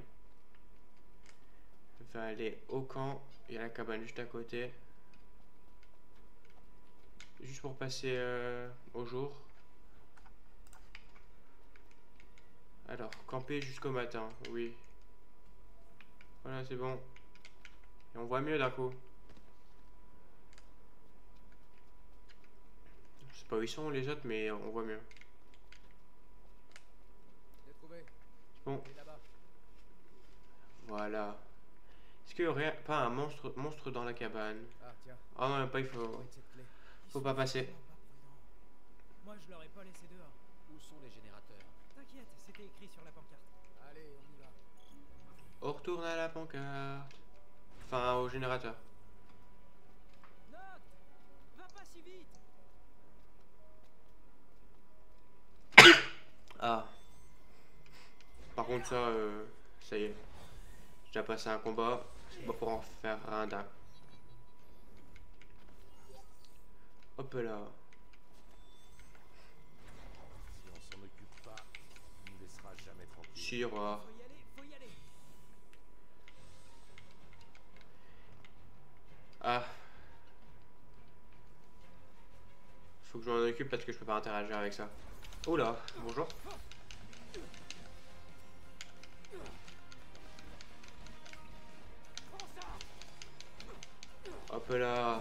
Je vais aller au camp. Il y a la cabane juste à côté. Juste pour passer au jour. Alors, camper jusqu'au matin, oui. Voilà, c'est bon. Et on voit mieux d'un coup. Je sais pas où ils sont les autres, mais on voit mieux. J'ai trouvé. Bon. Il est là-bas. Voilà. Est-ce qu'il y aurait pas un monstre dans la cabane? Ah, tiens. Ah non, même pas, il faut Cette clé. pas passer. Moi, je l'aurais pas laissé dehors. Où sont les générateurs? T'inquiète, c'était écrit sur la pancarte. Allez, on y va. On retourne à la pancarte. Enfin, au générateur. Note, va pas si vite. Ah. Par contre, ça y est. J'ai déjà passé un combat. C'est pas pour en faire un d'un. Hop là. Si on s'en occupe pas, on nous laissera jamais tranquille. Sur. Faut y aller, faut y aller. Ah. Faut que je m'en occupe parce que je peux pas interagir avec ça. Oh là, bonjour. Hop là.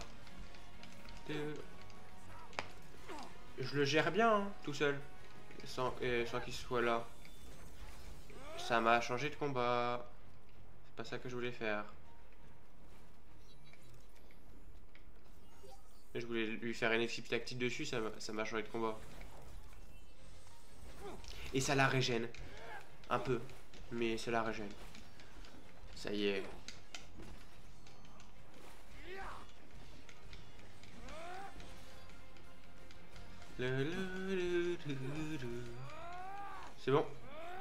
Je le gère bien, hein, tout seul. Sans qu'il soit là. Ça m'a changé de combat. C'est pas ça que je voulais faire. Je voulais lui faire une équipe tactique dessus, ça m'a changé de combat. Et ça la régène. Un peu. Mais ça la régène. Ça y est. C'est bon.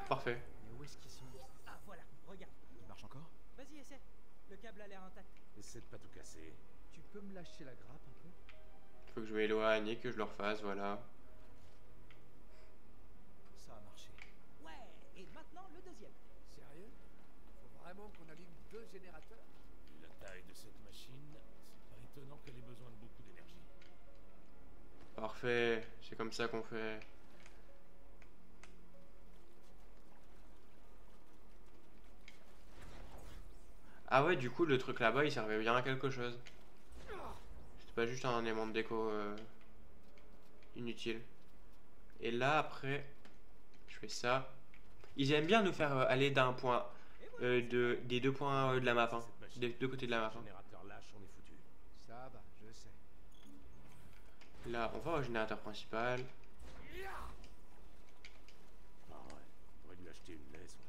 Parfait. Mais où est-ce qu'ils sont? Ah, voilà, regarde. Ils marchent encore? Vas-y, essaie. Le câble a l'air intact. Essaie de pas tout casser. Tu peux me lâcher la grappe un peu? Faut que je m'éloigne et que je le refasse, voilà. Ça a marché. Ouais, et maintenant le deuxième. Sérieux? Faut vraiment qu'on allume 2 générateurs? Vu la taille de cette machine, c'est pas étonnant qu'elle ait besoin de beaucoup d'énergie. Parfait. C'est comme ça qu'on fait. Ah ouais, du coup, le truc là-bas, il servait bien à quelque chose. C'était pas juste un élément de déco inutile. Et là, après, je fais ça. Ils aiment bien nous faire aller d'un point, des 2 points de la map, hein, des 2 côtés de la map. Hein. Générateur lâche, on est foutu. Ça va, je sais. Là, on va au générateur principal. Ah ouais, on aurait dû acheter une laisse, ouais.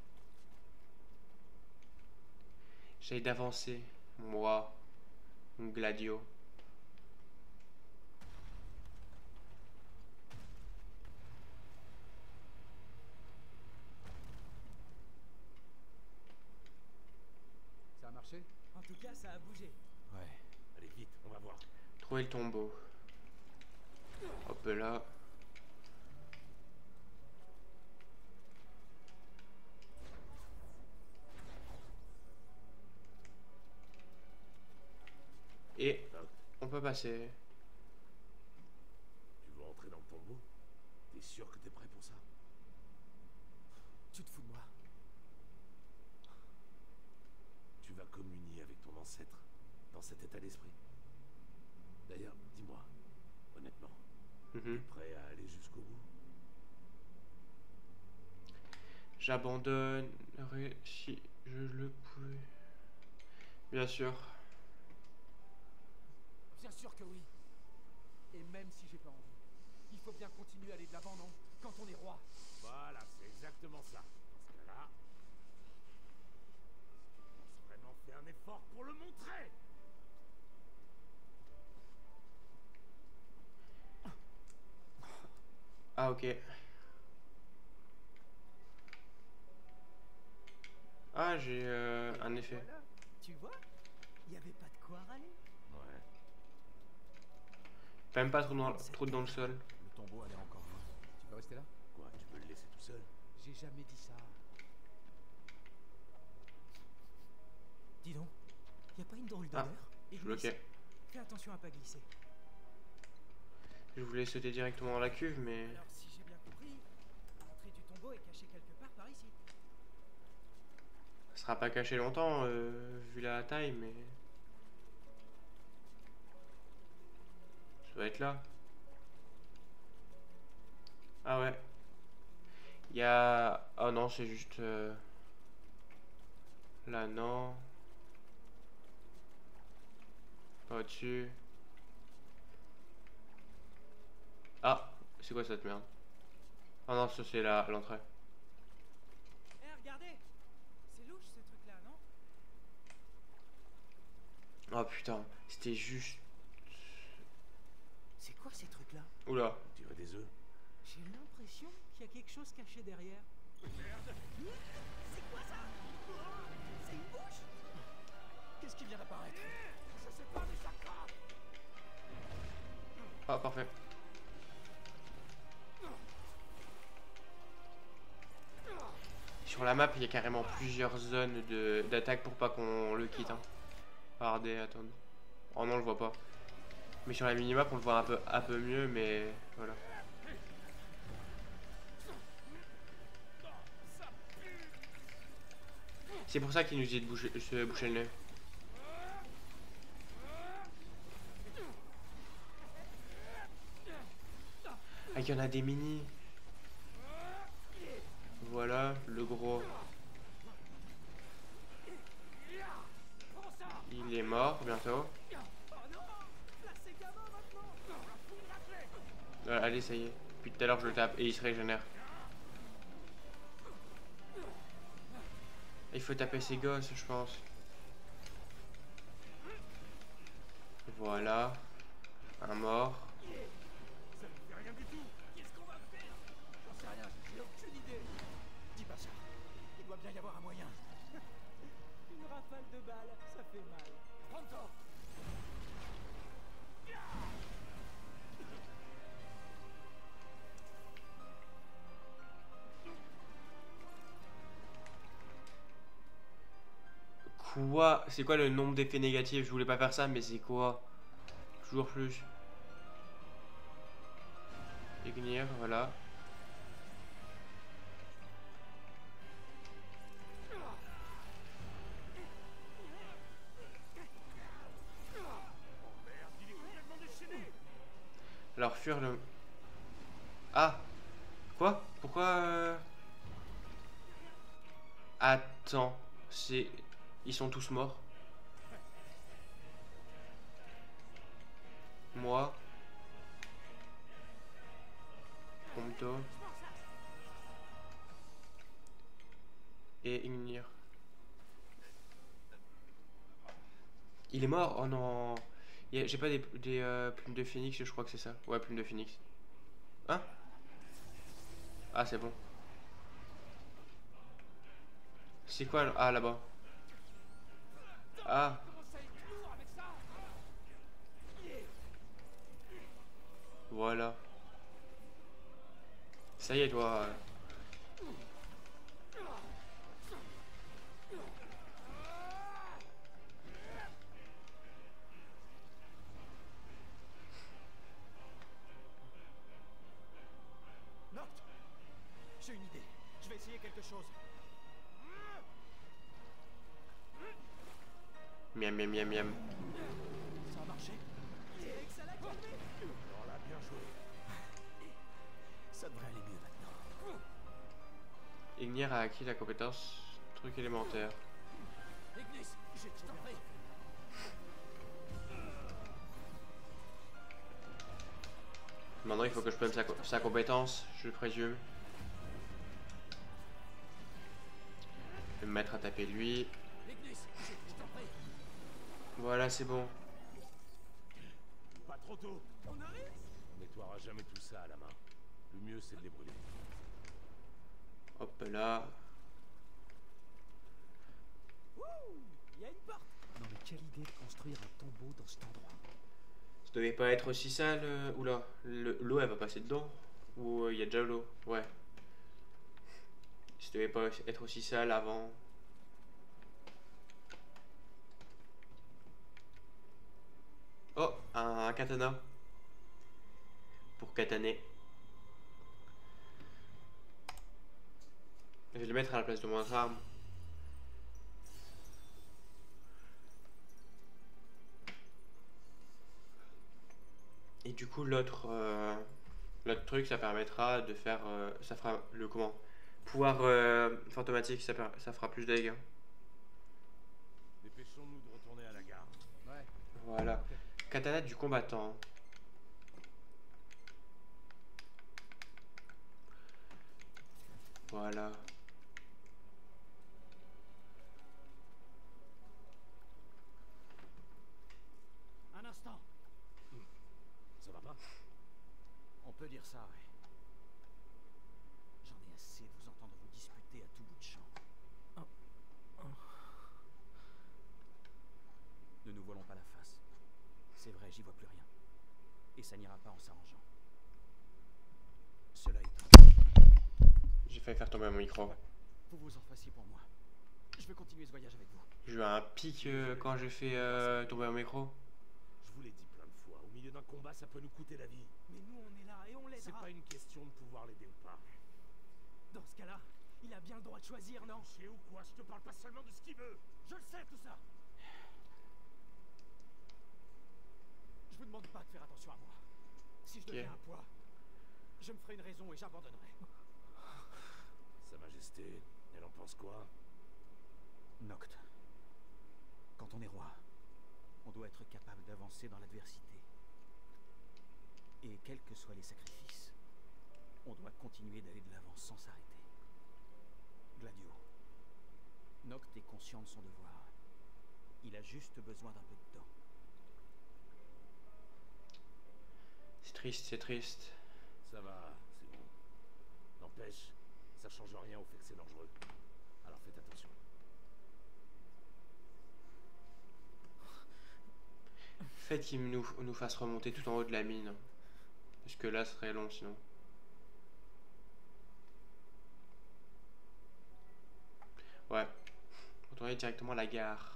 J'essaye d'avancer, moi, Gladio. Ça a marché? En tout cas, ça a bougé. Ouais. Allez, vite, on va voir. Trouver le tombeau. Hop là. Et on peut passer. Tu veux entrer dans le tombeau? T'es sûr que t'es prêt pour ça? Tu te fous de moi? Tu vas communier avec ton ancêtre dans cet état d'esprit. D'ailleurs, dis-moi, honnêtement, t'es prêt à aller jusqu'au bout? J'abandonnerai si je le pouvais. Bien sûr. Bien sûr que oui. Et même si j'ai pas envie, il faut bien continuer à aller de l'avant, non? Quand on est roi. Voilà, c'est exactement ça. Dans ce cas-là, on a vraiment fait un effort pour le montrer. Ah ok. Ah j'ai un effet. Voilà. Tu vois, il n'y avait pas de quoi râler. Ouais. Même pas trop dans le sol. Le tombeau a l'air encore loin. Tu veux rester là? Quoi, tu peux le laisser tout seul? J'ai jamais dit ça. Dis donc, y a pas une drôle d'odeur? Je bloquais. Fais attention à pas glisser. Je voulais sauter directement dans la cuve, mais... Alors si j'ai bien compris, l'entrée du tombeau est cachée quelque part par ici. Ça sera pas caché longtemps, vu la taille, mais... Ça va être là. Ah ouais. Il y a... Oh non, c'est juste... Là, non. Pas au-dessus. Ah, c'est quoi cette merde? Ah non, ça c'est l'entrée. Eh, regardez! C'est louche ce truc-là, non? Oh putain, c'était juste... C'est quoi ces trucs-là? Oula. On dirait des œufs. J'ai l'impression qu'il y a quelque chose caché derrière. Merde! C'est quoi ça? C'est une bouche? Qu'est-ce qui vient d'apparaître? Je sais pas, mais ça craque. Ah, parfait. Sur la map, il y a carrément plusieurs zones d'attaque pour pas qu'on le quitte. Hein. Regardez, attendez. Oh non, on le voit pas. Mais sur la minimap, on le voit un peu mieux, mais voilà. C'est pour ça qu'il nous dit de se boucher le nez. Ah, il y en a des mini. Voilà, le gros. Il est mort bientôt. Allez, ça y est. Depuis tout à l'heure, je le tape et il se régénère. Il faut taper ses gosses, je pense. Voilà. Un mort. Ça ne fait rien du tout. Qu'est-ce qu'on va faire? J'en sais rien, j'ai aucune idée. Dis pas ça. Il doit bien y avoir un moyen. Une rafale de balles, ça fait mal. Pronto! Quoi? C'est quoi le nombre d'effets négatifs? Je voulais pas faire ça, mais c'est quoi? Toujours plus. Ignire, voilà. Alors fuir le... Ah! Quoi? Pourquoi Attends, c'est... Ils sont tous morts. Moi. Prompto. Et Ignire. Il est mort? Oh non. J'ai pas des plumes de phénix, je crois que c'est ça. Ouais, plumes de phénix. Hein? Ah, c'est bon. C'est quoi? Ah, là-bas. Ah. Voilà. Ça y est, toi. Noct! J'ai une idée. Je vais essayer quelque chose. Miam, miam, miam, miam. Ça a marché? Ça l'a calmé. On l'a bien joué. Ça devrait aller mieux maintenant. Ignire a acquis la compétence truc élémentaire. Ignis, j'ai tout pris. Maintenant il faut que je prenne sa compétence, je présume. Je vais me mettre à taper lui. Voilà, c'est bon. Pas trop tôt. On arrive. On nettoiera jamais tout ça à la main. Le mieux c'est de les brûler. Hop là. Il y a une porte. Non mais quelle idée de construire un tombeau dans cet endroit. Ça devait pas être aussi sale. Oula, l'eau elle va passer dedans. Ou il y a déjà l'eau. Ouais. Ça devait pas être aussi sale avant. Oh, un katana. Pour kataner. Je vais le mettre à la place de mon autre arme. Et du coup l'autre truc ça permettra de faire ça fera le comment pouvoir fantomatique, ça fera plus de dégâts. Dépêchons-nous de retourner à la gare. Ouais. Voilà. Okay. Katana du combattant. Voilà. Un instant. Ça va pas? On peut dire ça, ouais. J'en ai assez de vous entendre vous disputer à tout bout de champ. Ne nous voilons pas la face. C'est vrai, j'y vois plus rien. Et ça n'ira pas en s'arrangeant. Cela étant... J'ai failli faire tomber mon micro. Vous vous en fassiez pour moi. Je veux continuer ce voyage avec vous. J'ai eu un pic quand j'ai fait tomber mon micro. Je vous l'ai dit plein de fois, au milieu d'un combat ça peut nous coûter la vie. Mais nous on est là et on l'aidera. C'est pas une question de pouvoir l'aider ou pas. Dans ce cas-là, il a bien le droit de choisir, non? Chier ou quoi? Je te parle pas seulement de ce qu'il veut. Je le sais tout ça. Je vous demande pas de faire attention à moi. Si je deviens un poids, je me ferai une raison et j'abandonnerai. Sa Majesté, elle en pense quoi? Noct. Quand on est roi, on doit être capable d'avancer dans l'adversité. Et quels que soient les sacrifices, on doit continuer d'aller de l'avant sans s'arrêter. Gladio, Noct est conscient de son devoir. Il a juste besoin d'un peu de temps. C'est triste, c'est triste. Ça va, c'est bon. N'empêche, ça change rien au fait que c'est dangereux. Alors faites attention. Faites qu'il nous fasse remonter tout en haut de la mine. Parce que là, ce serait long sinon. Ouais. Retourner directement à la gare.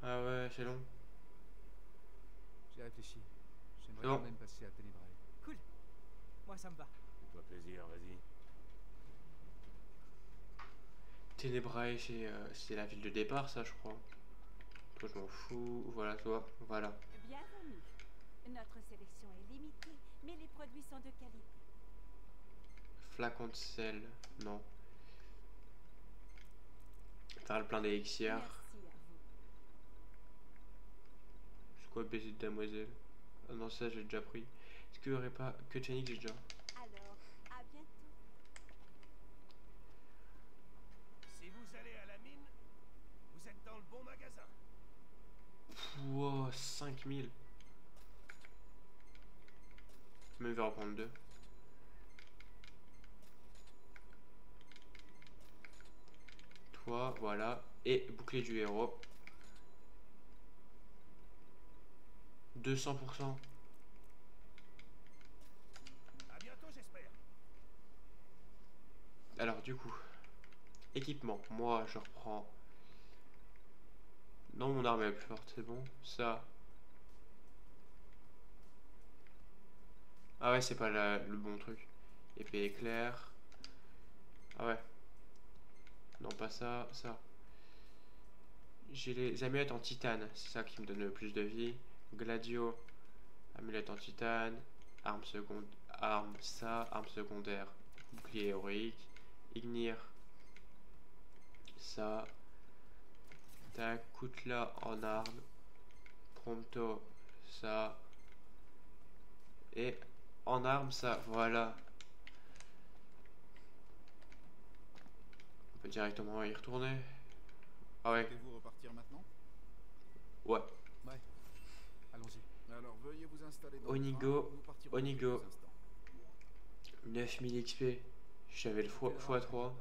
Ah ouais, c'est long. J'ai réfléchi. J'aimerais bon. quand même passer à Ténébrae. Cool. Moi ça me va. Fais-toi plaisir, vas-y. Ténébrae, c'est la ville de départ, ça, je crois. Toi, je m'en fous. Voilà, toi. Voilà. Bienvenue. Notre sélection est limitée, mais les produits sont de qualité. Flacon de sel. Non. Faire le plein d'élixir. Merci à vous. C'est quoi baiser de damoiselle? Ah non, ça, j'ai déjà pris. Est-ce qu'il n'y aurait pas que Tchanique, j'ai déjà? Alors, à bientôt. Si vous allez à la mine, vous êtes dans le bon magasin. Wow, 5000. Je vais en prendre 2. Toi, voilà. Et bouclier du héros. 200%. À bientôt, j'espère. Alors, du coup, équipement. Moi, je reprends. Non, mon arme est la plus forte, c'est bon. Ça. Ah ouais, c'est pas le bon truc. Épée éclair. Ah ouais. Non, pas ça, ça. J'ai les amulettes en titane, c'est ça qui me donne le plus de vie. Gladio, amulette en titane. Arme seconde. arme, ça, arme secondaire, bouclier héroïque, ignire, ça, tac, Koutla en arme, prompto, ça, et en arme, ça, voilà. On peut directement y retourner. Ah ouais. Vous repartir maintenant? Ouais. Ouais. Allons-y. Alors veuillez vous installer dans Onigo, le train, nous partirons Onigo. dans quelques instants. 9000 XP. J'avais le x3.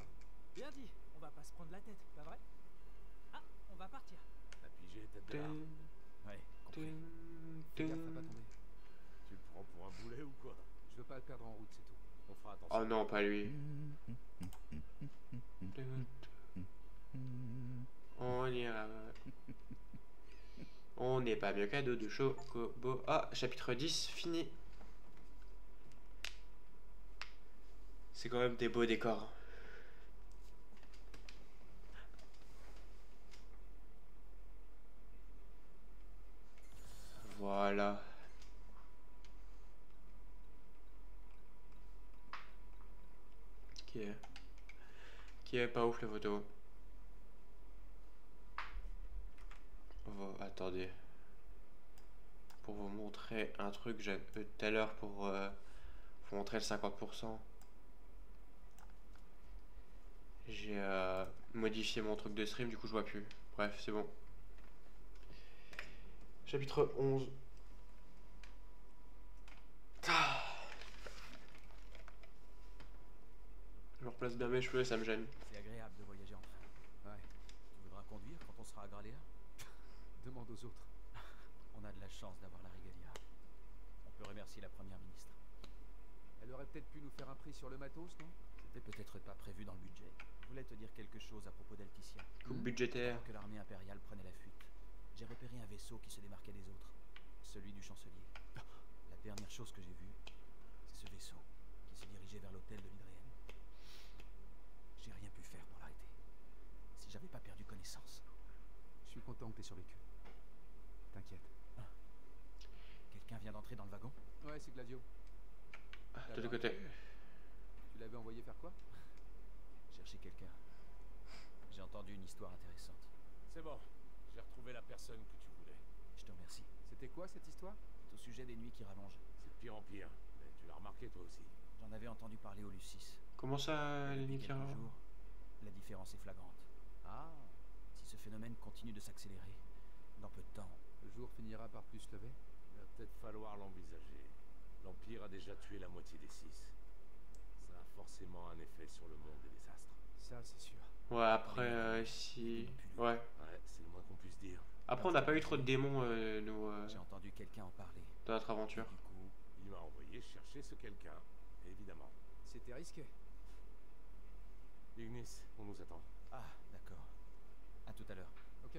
Bien dit, on va pas se prendre la tête, pas vrai? Ah, on va partir. T'as pigé, tête de l'arbre. Ouais, compris. Fais gaffe à pas tomber. Tu le prends pour un boulet ou quoi? Je veux pas le perdre en route, c'est tout. On fera attention. Oh non, pas lui. On ira. On n'est pas mieux cadeau de chocobo. Ah, chapitre 10, fini. C'est quand même des beaux décors. Voilà. Qui est pas ouf la photo. Attendez. Pour vous montrer un truc, j'ai tout à l'heure pour vous montrer le 50%. J'ai modifié mon truc de stream, du coup je vois plus. Bref, c'est bon. Chapitre 11. Ah. Je replace bien mes cheveux, ça me gêne. C'est agréable de voyager en train. Ouais. Tu voudras conduire quand on sera à Graléa? Demande aux autres. On a de la chance d'avoir la régalia. On peut remercier la première ministre. Elle aurait peut-être pu nous faire un prix sur le matos, non? C'était peut-être pas prévu dans le budget. Je voulais te dire quelque chose à propos d'Alticia. Coupe budgétaire. Pendant que l'armée impériale prenait la fuite, j'ai repéré un vaisseau qui se démarquait des autres. Celui du chancelier. La dernière chose que j'ai vue, c'est ce vaisseau qui se dirigeait vers l'hôtel de l'Hydréenne. J'ai rien pu faire pour l'arrêter. Si j'avais pas perdu connaissance. Je suis content que t'aies survécu. T'inquiète. Quelqu'un vient d'entrer dans le wagon? Ouais, c'est Gladio. De l'autre côté. Tu l'avais envoyé faire quoi? Chercher quelqu'un. J'ai entendu une histoire intéressante. C'est bon. J'ai retrouvé la personne que tu voulais. Je te remercie. C'était quoi cette histoire? C'est au sujet des nuits qui rallongent. C'est de pire en pire. Mais tu l'as remarqué toi aussi. J'en avais entendu parler au Lucis. Comment ça, les Depuis quelques jours, la différence est flagrante. Ah. Si ce phénomène continue de s'accélérer, dans peu de temps... Le jour finira par plus se lever? Il va peut-être falloir l'envisager. L'Empire a déjà tué la moitié des 6. Ça a forcément un effet sur le monde des désastres. Ça, c'est sûr. Ouais, après, si... Ouais. Ouais, c'est le moins qu'on puisse dire. Après, on n'a pas eu trop de démons, nous, J'ai entendu quelqu'un en parler. dans notre aventure. Du coup, Il m'a envoyé chercher ce quelqu'un, évidemment. C'était risqué. Ignis, on nous attend. ah, d'accord. À tout à l'heure. Ok.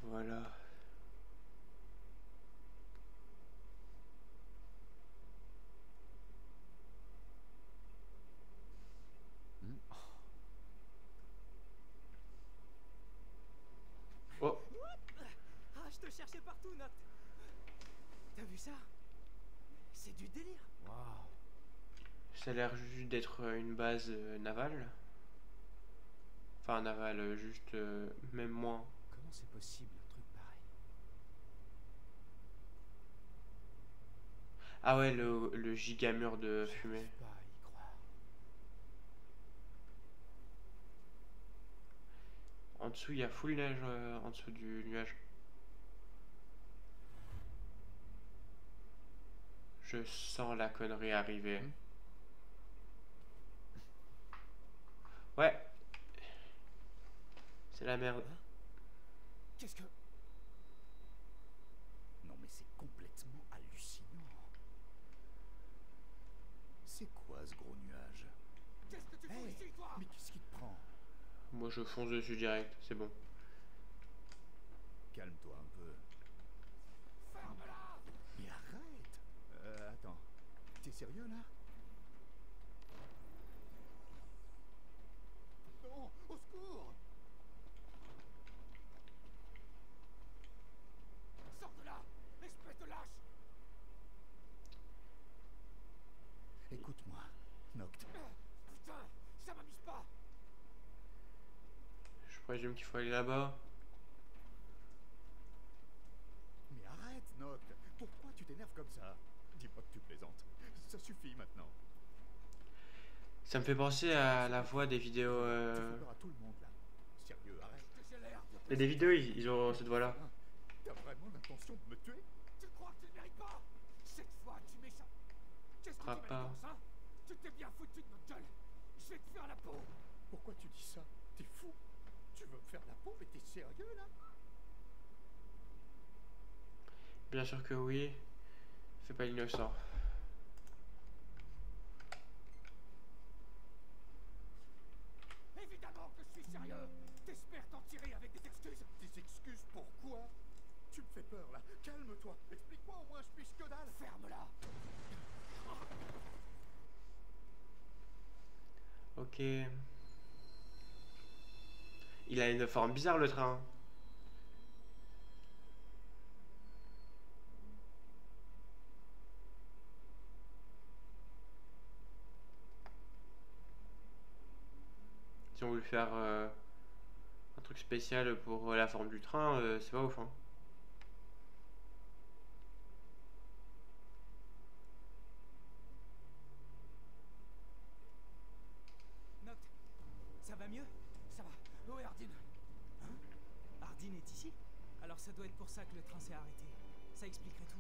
Voilà. Oh. Ah, je te cherchais partout, Noct. T'as vu ça? C'est du délire. Waouh. Ça a l'air juste d'être une base navale. Enfin, navale, juste même moins. Comment c'est possible un truc pareil? Ah ouais, le giga mur de fumée. Pas à y croire. En dessous, il y a full neige en dessous du nuage. Je sens la connerie arriver. Ouais. C'est la merde. Qu'est-ce que... Non mais c'est complètement hallucinant. C'est quoi ce gros nuage? Qu'est-ce que tu fais ici, toi? Mais qu'est-ce qui te prend? Moi, je fonce dessus direct, c'est bon. Calme-toi un peu. Ferme-la! Mais arrête! Attends. T'es sérieux là? Non! Au secours! Sors de Putain, ça m'amuse pas. Je présume qu'il faut aller là-bas. Mais arrête, Noct. Pourquoi tu t'énerves comme ça? Dis-moi que tu plaisantes. Ça suffit maintenant. Ça me fait penser à la voix des vidéos. À tout le monde là. Sérieux, arrête. Il y a des vidéos, ils ont cette voix-là. T'as vraiment l'intention de me tuer? Tu crois que tu ne mérites pas? Cette fois, tu m'échappes. Qu'est-ce que tu m'annonces, hein? Tu t'es bien foutu de notre gueule. Je vais te faire la peau. Pourquoi tu dis ça? T'es fou? Tu veux me faire la peau, mais t'es sérieux là? Bien sûr que oui. Fais pas l'innocent. Évidemment que je suis sérieux. T'espères t'en tirer avec des excuses. Des excuses pourquoi? Tu me fais peur là. Calme-toi. Explique-moi au moins, je piche que dalle. Ferme-la. Ok. Il a une forme bizarre le train. Si on veut faire un truc spécial pour la forme du train, c'est pas ouf hein. Noct, ça va mieux? Ça va. Où est Hardin? Hein? Hardin est ici? Alors ça doit être pour ça que le train s'est arrêté. Ça expliquerait tout.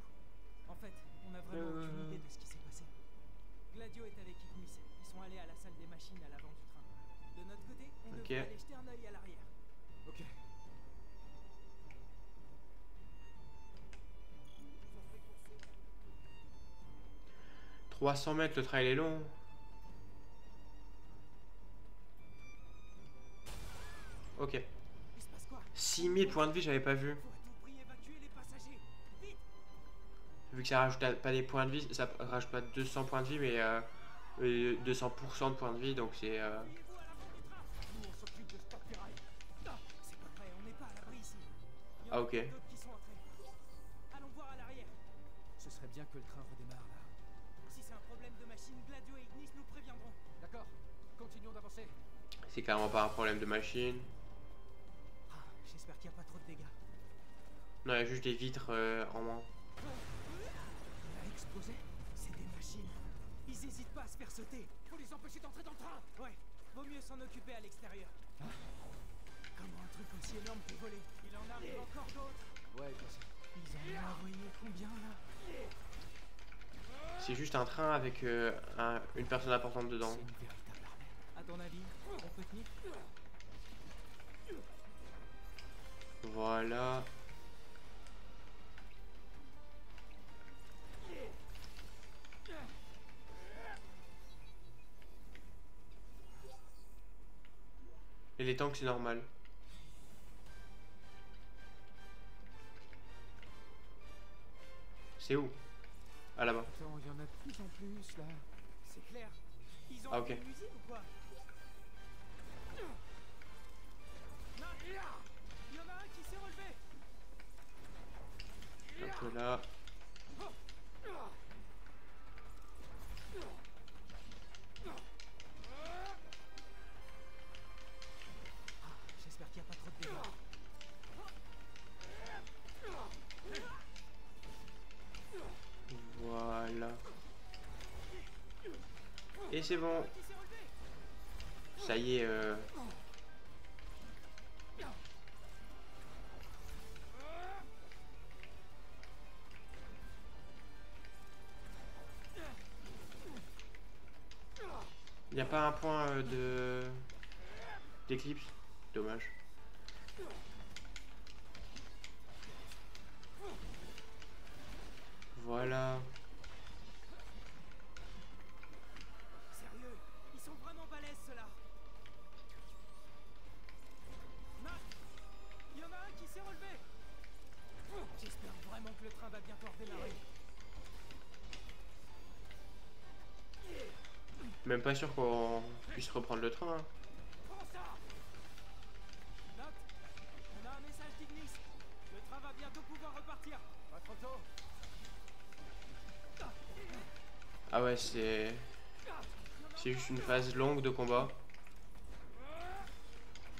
En fait, on a vraiment aucune idée de ce qui s'est passé. Gladio est avec Ignis. Ils sont allés à la salle des machines à l'avant du train. De notre côté, on devrait aller jeter un œil à l'arrière. Ok. 300 mètres, le train il est long. Ok. 6000 points de vie, j'avais pas vu. Vu que ça rajoute pas des points de vie, ça rajoute pas 200 points de vie, mais 200% de points de vie, donc c'est... Ah ok. Allons voir à l'arrière. Ce serait bien que le train redémarre là. Si c'est un problème de machine, Gladio et Ignis nous préviendront. D'accord, continuons d'avancer. C'est clairement pas un problème de machine. Ah, j'espère qu'il n'y a pas trop de dégâts. Non, il y a juste des vitres en moins. Il a explosé? C'est des machines. Ils hésitent pas à se faire sauter. Faut les empêcher d'entrer dans le train. Ouais, vaut mieux s'en occuper à l'extérieur. Comment un truc aussi énorme peut voler? Il en arrive encore d'autres. Ouais, bien sûr. Ils en ont envoyé combien là? C'est juste un train avec une personne importante dedans. C'est une véritable armée. À ton avis, on peut tenir? Voilà. Et les tanks c'est normal. C'est où? Ah là-bas. Attends, il y en a de plus en plus là. C'est clair. Ils ont Ah ok. une musique ou quoi? Il y en a un qui s'est relevé. Un peu là. J'espère qu'il n'y a pas trop de dégâts. Voilà. Et c'est bon. Ça y est. Il n'y a pas un point d'éclipse. Dommage. Voilà. Sérieux, ils sont vraiment balèzes ceux-là. Il y en a un qui s'est relevé. J'espère vraiment que le train va bientôt redémarrer. Même pas sûr qu'on puisse reprendre le train. Hein. Noct, on a un message d'Ignis. Le train va bientôt pouvoir repartir. Pas trop tôt. Ah ouais, c'est C'est juste une phase longue de combat.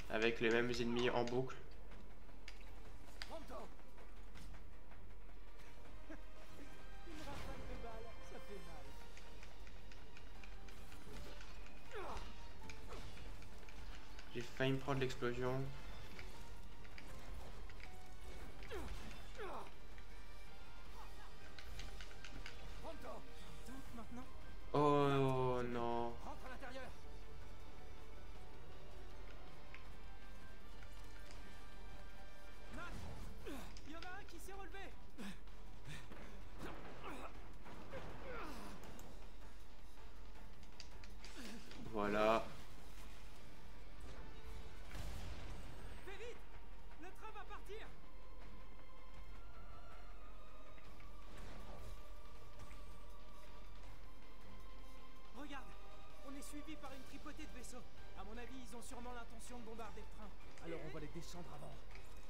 Avec les mêmes ennemis en boucle. J'ai failli me prendre l'explosion. Oh non. Il y en a un qui s'est relevé. Voilà. Fais vite, le train va partir. Regarde, on est suivi par une tripotée de vaisseaux. À mon avis, ils ont sûrement l'intention de bombarder le train. Alors on va les descendre avant.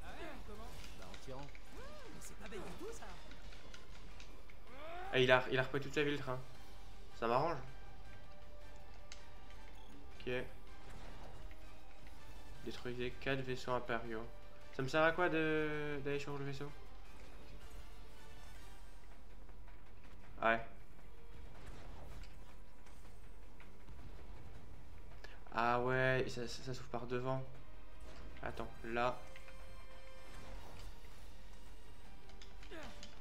Ah ouais, comment? Bah en tirant. Mais c'est pas bête du tout ça. Ah, il a repris toute sa vie le train. Ça m'arrange. Ok. Détruisez 4 vaisseaux impériaux. Ça me sert à quoi d'aller sur le vaisseau? Ouais. Ah ouais, ça s'ouvre par devant. Attends, là.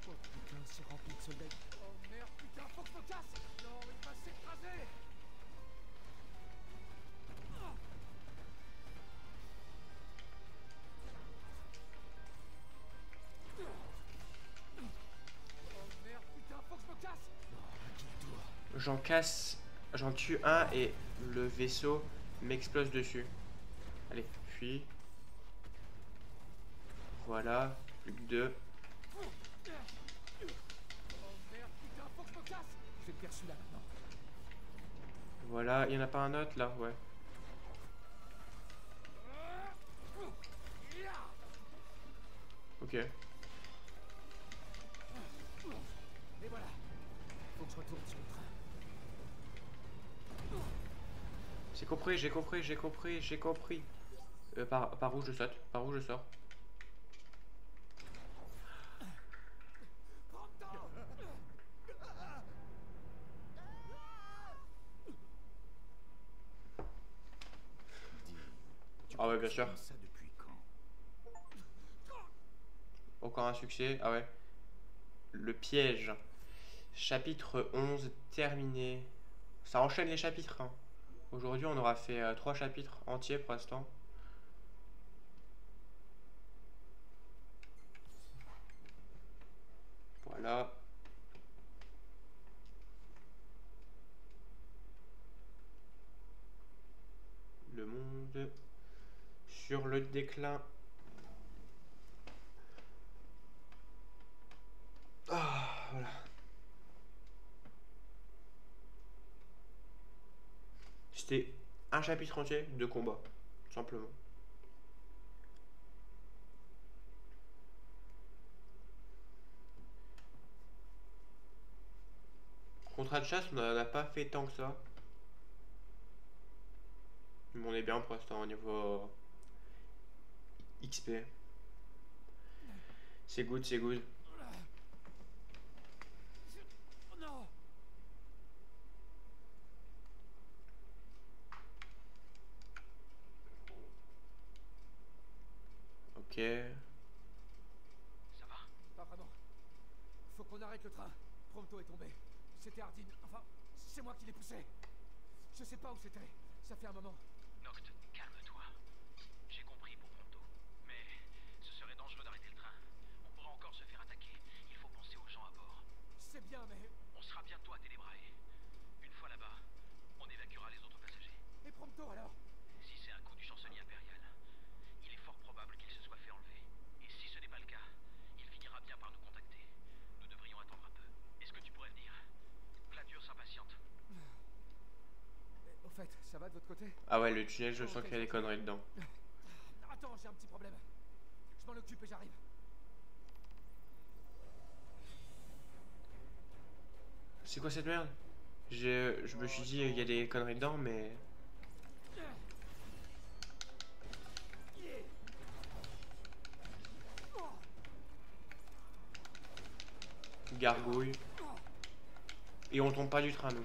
Oh putain, c'est rempli de soldats. Oh merde, putain, faut que je me casse. Non, il va s'écraser. J'en tue un et le vaisseau m'explose dessus. Allez, fuis. Voilà, plus que 2. Voilà, il n'y en a pas un autre là, ouais. Ok. Et voilà. Faut que je retourne sur le train. J'ai compris, j'ai compris, j'ai compris, j'ai compris. Par où je saute? Par où je sors? Ah ouais, bien sûr. Ça depuis quand? Encore un succès. Ah ouais. Le piège. Chapitre 11 terminé. Ça enchaîne les chapitres. Hein. Aujourd'hui, on aura fait 3 chapitres entiers pour l'instant. Voilà. Le monde sur le déclin. Ah, voilà. C'était un chapitre entier de combat, tout simplement. Contrat de chasse, on n'en a pas fait tant que ça. Mais on est bien pour l'instant au niveau XP. C'est good, c'est good. Ok. Ça va? Pas vraiment. Faut qu'on arrête le train. Prompto est tombé. C'était Hardin. Enfin, c'est moi qui l'ai poussé. Je sais pas où c'était. Ça fait un moment. Noct, calme-toi. J'ai compris pour Prompto. Mais ce serait dangereux d'arrêter le train. On pourrait encore se faire attaquer. Il faut penser aux gens à bord. C'est bien, mais... On sera bientôt à Télébrae. Une fois là-bas, on évacuera les autres passagers. Et Prompto alors? Si c'est un coup du chancelier impérial, il est fort probable qu'il se soit fait enlever. Et si ce n'est pas le cas, il finira bien par nous contacter. Nous devrions attendre un peu. Est-ce que tu pourrais venir? Gladius s'impatiente. Au fait, ça va de votre côté? Ah ouais, le tunnel, je sens qu'il y a des conneries dedans. Attends, j'ai un petit problème. Je m'en occupe et j'arrive. C'est quoi cette merde? Je me suis dit, il y a des conneries dedans, mais... Gargouille. Et on tombe pas du train, nous.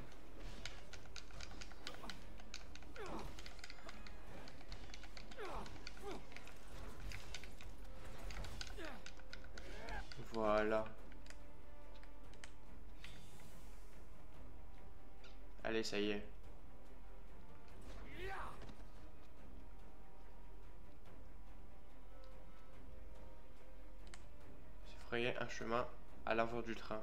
Voilà. Allez, ça y est. Se frayer un chemin à l'avant du train.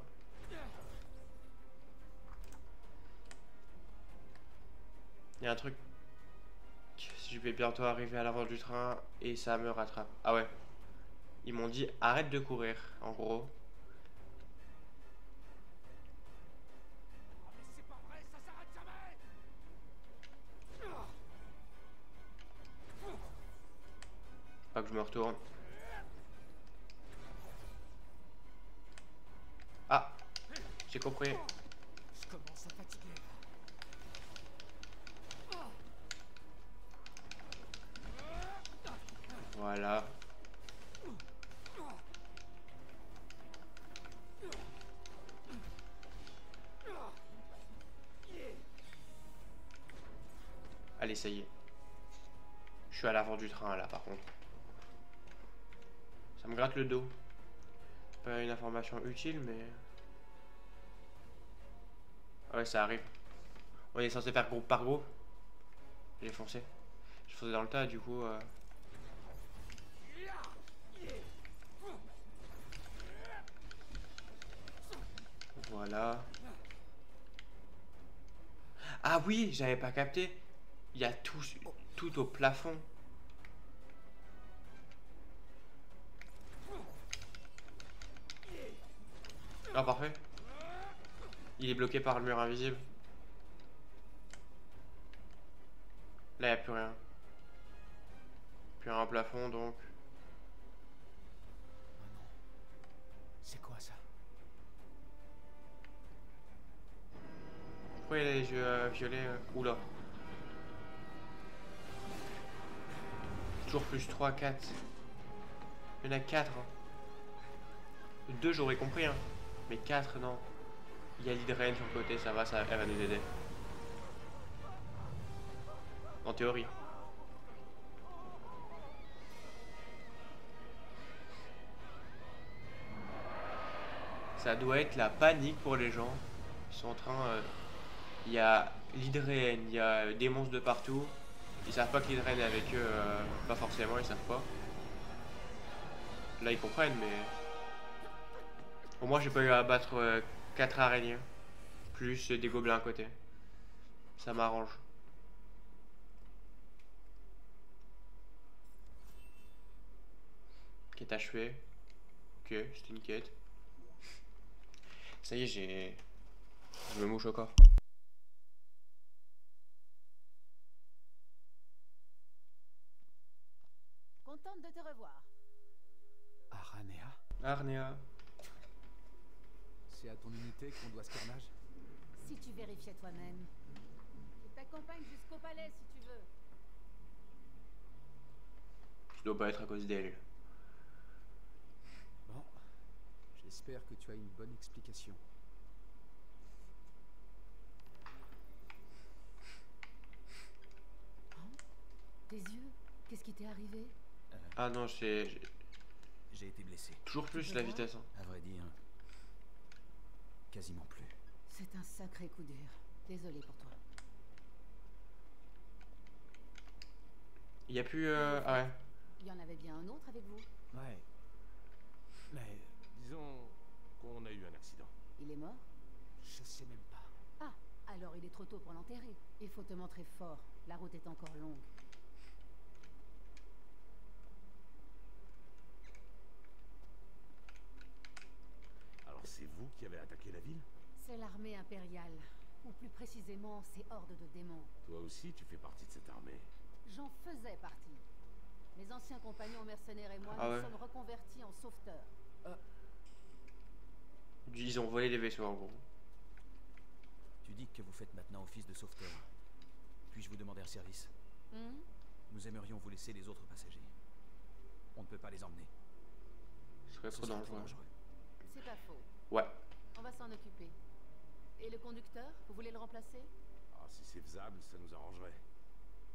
Il y a un truc. Je vais bientôt arriver à l'avant du train et ça me rattrape. Ah ouais. Ils m'ont dit arrête de courir, en gros. Pas que je me retourne. Ah, j'ai compris. Je commence à fatiguer. Voilà. Allez, ça y est. Je suis à l'avant du train là, par contre. Ça me gratte le dos. Pas une information utile, mais... Ouais, ça arrive. On est censé faire groupe par groupe. J'ai foncé. Je foncé dans le tas, du coup... Voilà. Ah oui, j'avais pas capté. Il y a tout au plafond. Ah, parfait. Il est bloqué par le mur invisible. Là, il n'y a plus rien. Plus rien au plafond, donc. Oh non. C'est quoi ça? Pourquoi il y a les yeux violets? Oula. Toujours plus 3, 4. Il y en a 4. 2, j'aurais compris, hein. Mais 4, non. Il y a l'hydrène sur le côté, ça va, elle va nous aider. En théorie. Ça doit être la panique pour les gens. Ils sont en train... il y a l'hydrène, il y a des monstres de partout. Ils savent pas que l'hydrène est avec eux, pas forcément, ils savent pas. Là, ils comprennent, mais... Au moins, j'ai pas eu à battre 4 araignées. Plus des gobelins à côté. Ça m'arrange. Quête achevée. Ok, c'était une quête. Ça y est, je me mouche encore. Contente de te revoir. Aranea? Arnéa. C'est à ton unité qu'on doit ce carnage? Si tu vérifiais toi-même. Je t'accompagne jusqu'au palais si tu veux. Ça doit pas être à cause d'elle. Bon. J'espère que tu as une bonne explication. Oh, tes yeux? Qu'est-ce qui t'est arrivé? Ah non, j'ai été blessé. Toujours plus la vitesse. Hein. À vrai dire, quasiment plus. C'est un sacré coup dur. Désolé pour toi. Il y a plus... Ah ouais. Il y en avait bien un autre avec vous? Ouais. Mais disons qu'on a eu un accident. Il est mort? Je sais même pas. Ah, alors il est trop tôt pour l'enterrer. Il faut te montrer fort. La route est encore longue. Alors c'est vous qui avez attaqué la ville? C'est l'armée impériale. Ou plus précisément, ces hordes de démons. Toi aussi, tu fais partie de cette armée. J'en faisais partie. Mes anciens compagnons mercenaires et moi, nous sommes reconvertis en sauveteurs. Ils ont volé les vaisseaux en gros. Tu dis que vous faites maintenant office de sauveteur. Puis-je vous demander un service? Nous aimerions vous laisser les autres passagers. On ne peut pas les emmener. Ce serait trop dangereux. C'est pas faux. Ouais. On va s'en occuper. Et le conducteur, vous voulez le remplacer? Ah, si c'est faisable, ça nous arrangerait.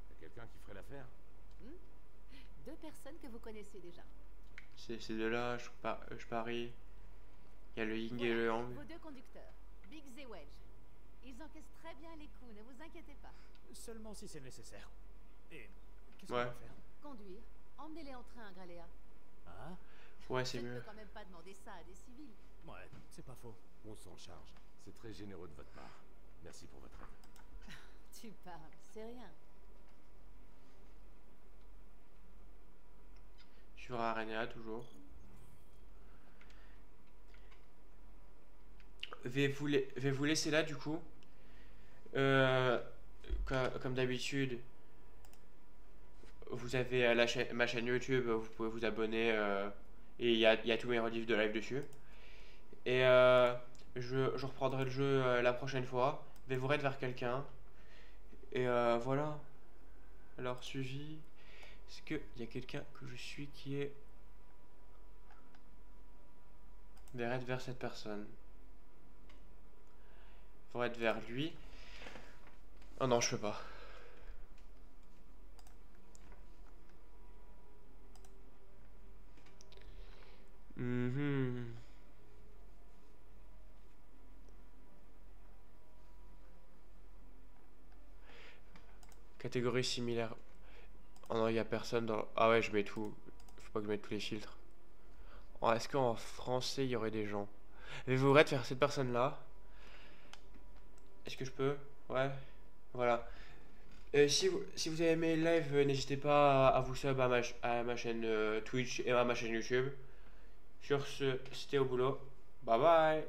Y'a quelqu'un qui ferait l'affaire? 2 personnes que vous connaissez déjà. C'est de là, je parie. Il y a le yin et le yang. Vos 2 conducteurs, Biggs et Wedge. Ils encaissent très bien les coups, ne vous inquiétez pas. Seulement si c'est nécessaire. Et qu'est-ce qu'on va faire? Conduire. Emmenez-les en train, Graléa. Ah? Ouais, c'est mieux. Je ne peux quand même pas demander ça à des civils. Ouais, c'est pas faux. On s'en charge. C'est très généreux de votre part. Merci pour votre aide. Tu parles, c'est rien. Sur Aranea, toujours. Vais vous laisser là, du coup. Comme d'habitude, vous avez ma chaîne YouTube, vous pouvez vous abonner. Et il y a tous mes rediffs de live dessus. Et je reprendrai le jeu la prochaine fois. Vais vous raid vers quelqu'un. Et voilà. Alors, suivi. Est-ce qu'il y a quelqu'un que je suis qui est... raid vers cette personne. Faut raid vers lui. Oh non, je peux pas. Catégorie similaire. Oh non, il n'y a personne dans... Ah ouais, je mets tout. Faut pas que je mette tous les filtres. Oh, est-ce qu'en français, il y aurait des gens? Vais-vous raid faire cette personne-là? Est-ce que je peux? Ouais. Voilà. Si vous avez aimé le live, n'hésitez pas à vous sub à ma chaîne Twitch et à ma chaîne YouTube. Sur ce, c'était au boulot. Bye bye.